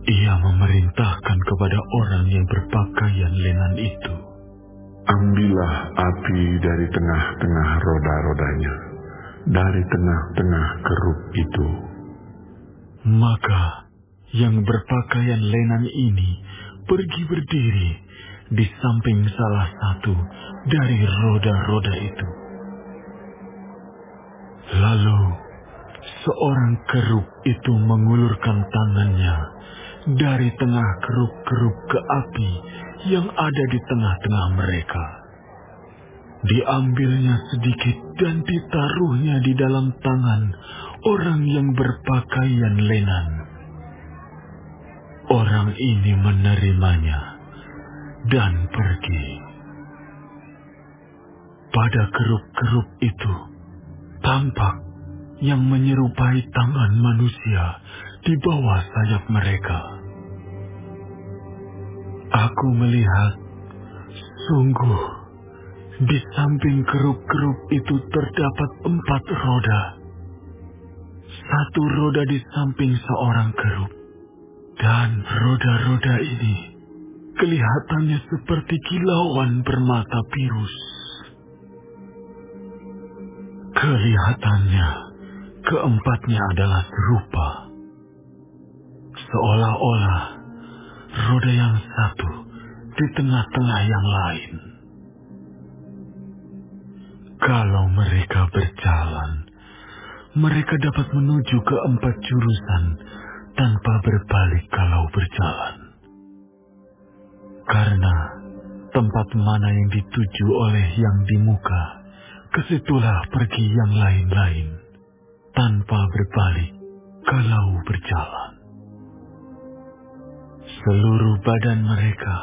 Ia memerintahkan kepada orang yang berpakaian lenan itu, ambillah api dari tengah-tengah roda-rodanya, dari tengah-tengah keruk itu. Maka yang berpakaian lenan ini pergi berdiri di samping salah satu dari roda-roda itu. Lalu seorang keruk itu mengulurkan tangannya dari tengah keruk-keruk ke api yang ada di tengah-tengah mereka. Diambilnya sedikit dan ditaruhnya di dalam tangan orang yang berpakaian lenan. Orang ini menerimanya dan pergi. Pada kerup-kerup itu tampak yang menyerupai tangan manusia di bawah sayap mereka. Aku melihat, sungguh, di samping kerup-kerup itu terdapat 4 roda. 1 roda di samping seorang kerup. Dan roda-roda ini kelihatannya seperti kilauan permata virus. Kelihatannya keempatnya adalah serupa. Seolah-olah roda yang satu di tengah-tengah yang lain. Kalau mereka berjalan, mereka dapat menuju ke 4 jurusan tanpa berbalik kalau berjalan. Karena tempat mana yang dituju oleh yang di muka, kesitulah pergi yang lain-lain, tanpa berbalik kalau berjalan. Seluruh badan mereka,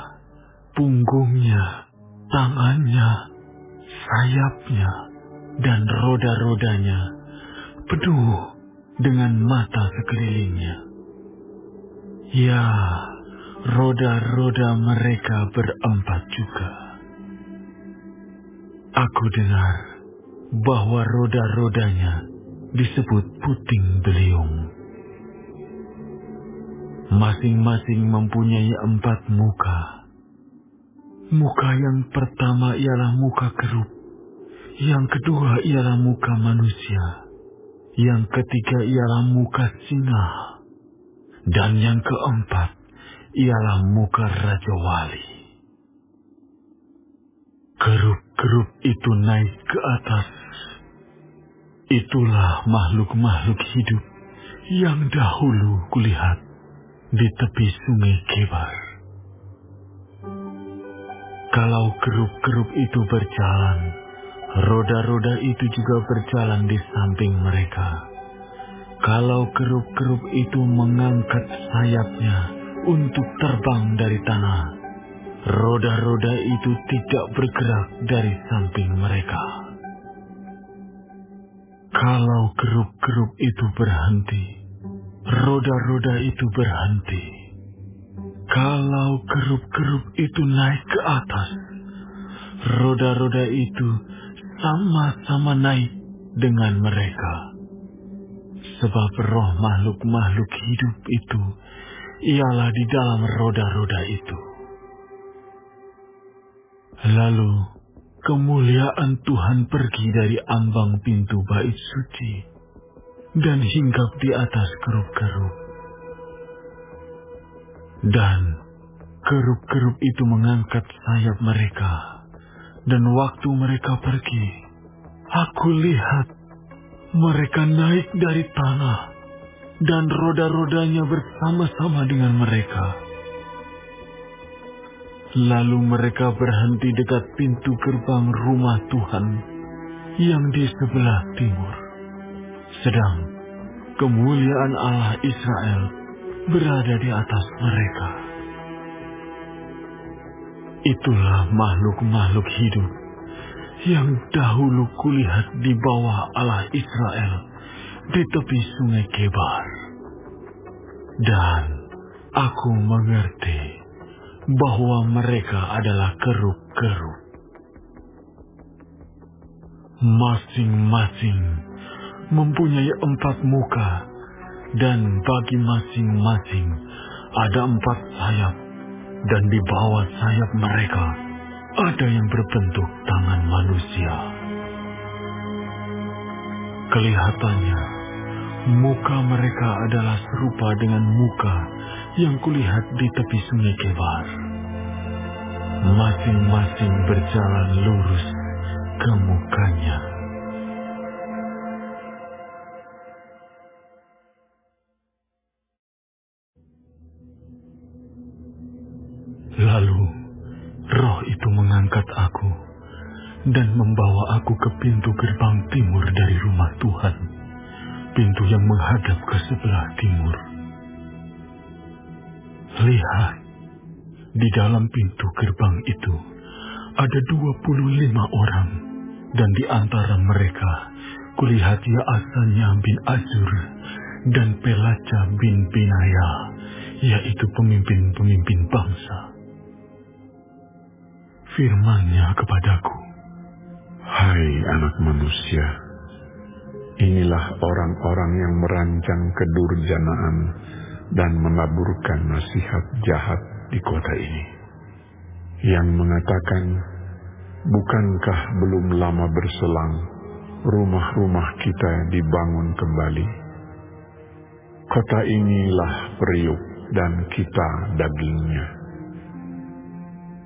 punggungnya, tangannya, sayapnya, dan roda-rodanya penuh dengan mata sekelilingnya. Ya, roda-roda mereka berempat juga. Aku dengar bahwa roda-rodanya disebut puting beliung. Masing-masing mempunyai 4 muka. Muka yang pertama ialah muka kerup, yang kedua ialah muka manusia, yang ketiga ialah muka singa, dan yang keempat ialah muka Raja Wali. Kerup-kerup itu naik ke atas. Itulah makhluk-makhluk hidup yang dahulu kulihat di tepi sungai Kebar. Kalau kerup-kerup itu berjalan, roda-roda itu juga berjalan di samping mereka. Kalau kerup-kerup itu mengangkat sayapnya untuk terbang dari tanah, roda-roda itu tidak bergerak dari samping mereka. Kalau kerup-kerup itu berhenti, roda-roda itu berhenti. Kalau kerup-kerup itu naik ke atas, roda-roda itu sama-sama naik dengan mereka. Sebab roh makhluk-makhluk hidup itu ialah di dalam roda-roda itu. Lalu kemuliaan Tuhan pergi dari ambang pintu bait suci dan hinggap di atas kerup-kerup. Dan kerup-kerup itu mengangkat sayap mereka, dan waktu mereka pergi, aku lihat mereka naik dari tanah, dan roda-rodanya bersama-sama dengan mereka. Lalu mereka berhenti dekat pintu gerbang rumah Tuhan yang di sebelah timur. Sedang kemuliaan Allah Israel berada di atas mereka. Itulah makhluk-makhluk hidup yang dahulu kulihat di bawah Allah Israel di tepi sungai Kebar. Dan aku mengerti bahwa mereka adalah kerup-kerup. Masing-masing mempunyai 4 muka, dan bagi masing-masing ada 4 sayap, dan di bawah sayap mereka ada yang berbentuk tangan manusia. Kelihatannya muka mereka adalah serupa dengan muka yang kulihat di tepi sungai Kebar. Masing-masing berjalan lurus ke mukanya. Lalu roh itu mengangkat aku dan membawa aku ke pintu gerbang timur dari rumah Tuhan, pintu yang menghadap ke sebelah timur. Lihat, di dalam pintu gerbang itu ada 25 orang, dan di antara mereka kulihat Yaasanya bin Azur dan Pelaca bin Binaya, yaitu pemimpin-pemimpin bangsa. Firman-Nya kepadaku, "Hai anak manusia, inilah orang-orang yang merancang kedurjanaan dan menaburkan nasihat jahat di kota ini, yang mengatakan, bukankah belum lama berselang rumah-rumah kita dibangun kembali? Kota inilah periuk dan kita dagingnya.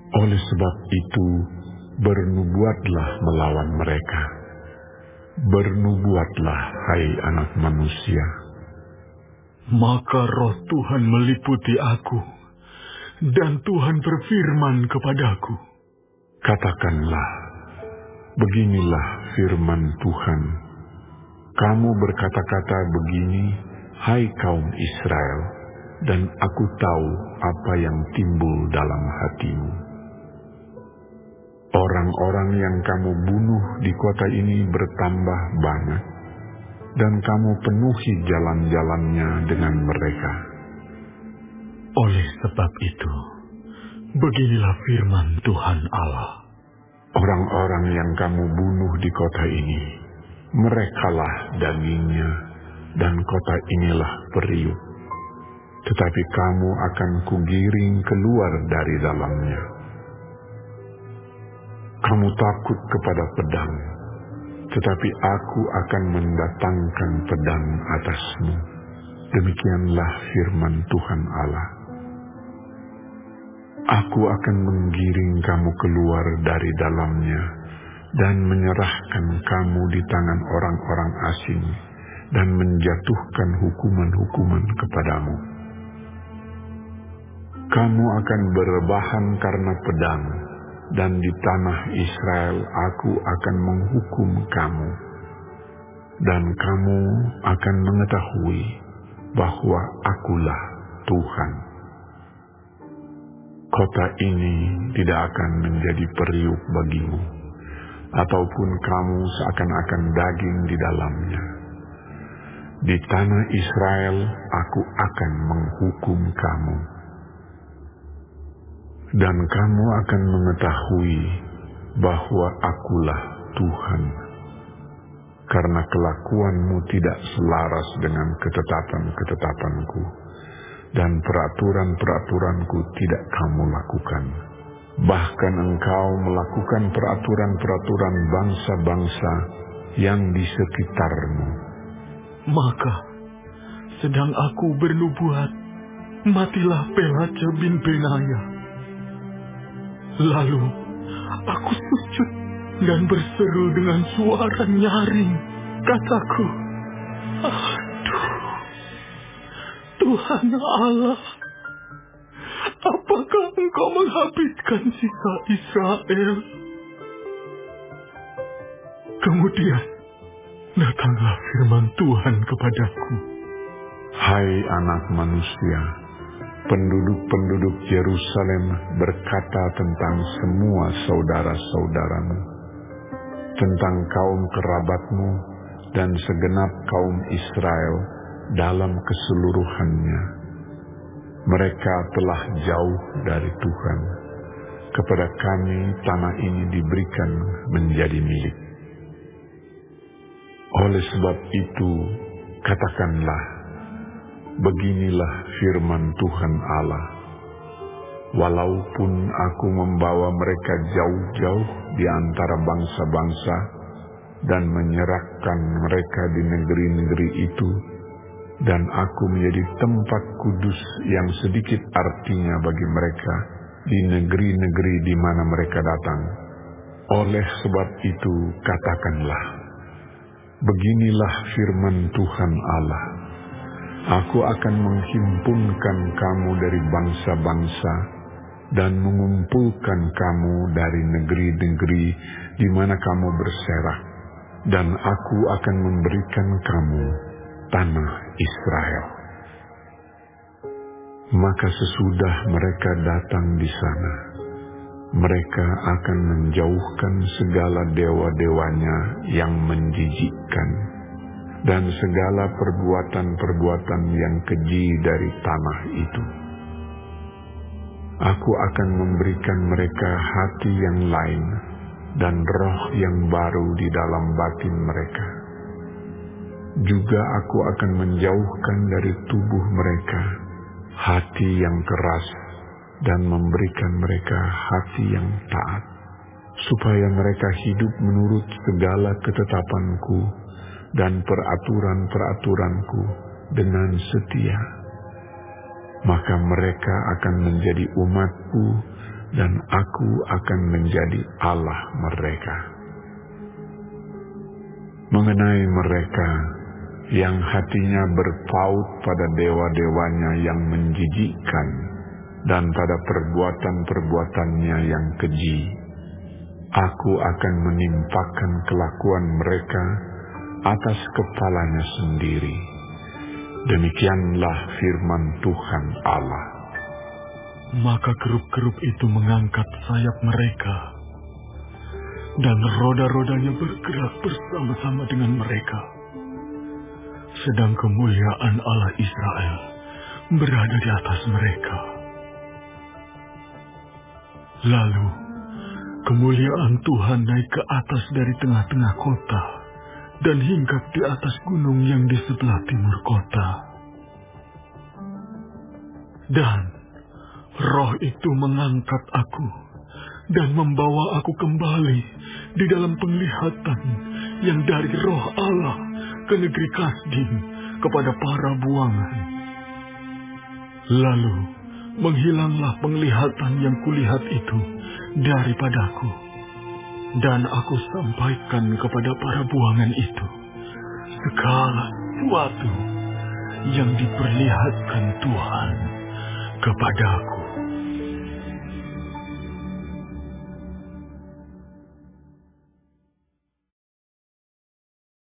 Oleh sebab itu, bernubuatlah melawan mereka. Bernubuatlah, hai anak manusia." Maka roh Tuhan meliputi aku, dan Tuhan berfirman kepadaku, "Katakanlah, beginilah firman Tuhan. Kamu berkata-kata begini, hai kaum Israel, dan aku tahu apa yang timbul dalam hatimu. Orang-orang yang kamu bunuh di kota ini bertambah banyak, dan kamu penuhi jalan-jalannya dengan mereka. Oleh sebab itu, beginilah firman Tuhan Allah. Orang-orang yang kamu bunuh di kota ini, merekalah dagingnya, dan kota inilah periuk. Tetapi kamu akan kugiring keluar dari dalamnya. Kamu takut kepada pedang, tetapi aku akan mendatangkan pedang atasmu. Demikianlah firman Tuhan Allah. Aku akan menggiring kamu keluar dari dalamnya dan menyerahkan kamu di tangan orang-orang asing dan menjatuhkan hukuman-hukuman kepadamu. Kamu akan berrebahan karena pedang, dan di tanah Israel aku akan menghukum kamu, dan kamu akan mengetahui bahwa akulah Tuhan. Kota ini tidak akan menjadi periuk bagimu, ataupun kamu seakan-akan daging di dalamnya. Di tanah Israel aku akan menghukum kamu, dan kamu akan mengetahui bahwa akulah Tuhan, karena kelakuanmu tidak selaras dengan ketetapan-ketetapanku, dan peraturan-peraturanku tidak kamu lakukan. Bahkan engkau melakukan peraturan-peraturan bangsa-bangsa yang di sekitarmu. Maka, sedang aku bernubuat, matilah Pelaca bin Benaya. Lalu, aku sujud dan berseru dengan suara nyaring. Kataku, aduh, Tuhan Allah, apakah Engkau menghabiskan sisa Israel? Kemudian, datanglah firman Tuhan kepadaku. Hai anak manusia, penduduk-penduduk Yerusalem berkata tentang semua saudara-saudaramu, tentang kaum kerabatmu dan segenap kaum Israel dalam keseluruhannya. Mereka telah jauh dari Tuhan. Kepada kami tanah ini diberikan menjadi milik. Oleh sebab itu, katakanlah, beginilah firman Tuhan Allah. Walaupun aku membawa mereka jauh-jauh di antara bangsa-bangsa dan menyerahkan mereka di negeri-negeri itu, dan aku menjadi tempat kudus yang sedikit artinya bagi mereka di negeri-negeri di mana mereka datang. Oleh sebab itu, katakanlah, beginilah firman Tuhan Allah. Aku akan menghimpunkan kamu dari bangsa-bangsa dan mengumpulkan kamu dari negeri-negeri di mana kamu berserak, dan aku akan memberikan kamu tanah Israel. Maka sesudah mereka datang di sana, mereka akan menjauhkan segala dewa-dewanya yang menjijikkan dan segala perbuatan-perbuatan yang keji dari tanah itu. Aku akan memberikan mereka hati yang lain dan roh yang baru di dalam batin mereka. Juga aku akan menjauhkan dari tubuh mereka hati yang keras dan memberikan mereka hati yang taat, supaya mereka hidup menurut segala ketetapanku dan peraturan-peraturanku dengan setia. Maka mereka akan menjadi umatku dan aku akan menjadi Allah mereka. Mengenai mereka yang hatinya berpaut pada dewa-dewanya yang menjijikkan dan pada perbuatan-perbuatannya yang keji, aku akan menimpakan kelakuan mereka atas kepalanya sendiri. Demikianlah firman Tuhan Allah. Maka kerub-kerub itu mengangkat sayap mereka, dan roda-rodanya bergerak bersama-sama dengan mereka. Sedang kemuliaan Allah Israel berada di atas mereka. Lalu, kemuliaan Tuhan naik ke atas dari tengah-tengah kota dan hinggap di atas gunung yang di sebelah timur kota. Dan roh itu mengangkat aku dan membawa aku kembali di dalam penglihatan yang dari roh Allah ke negeri Kasdim kepada para buangan. Lalu menghilanglah penglihatan yang kulihat itu daripadaku, dan aku sampaikan kepada para buangan itu segala sesuatu yang diperlihatkan Tuhan kepadaku.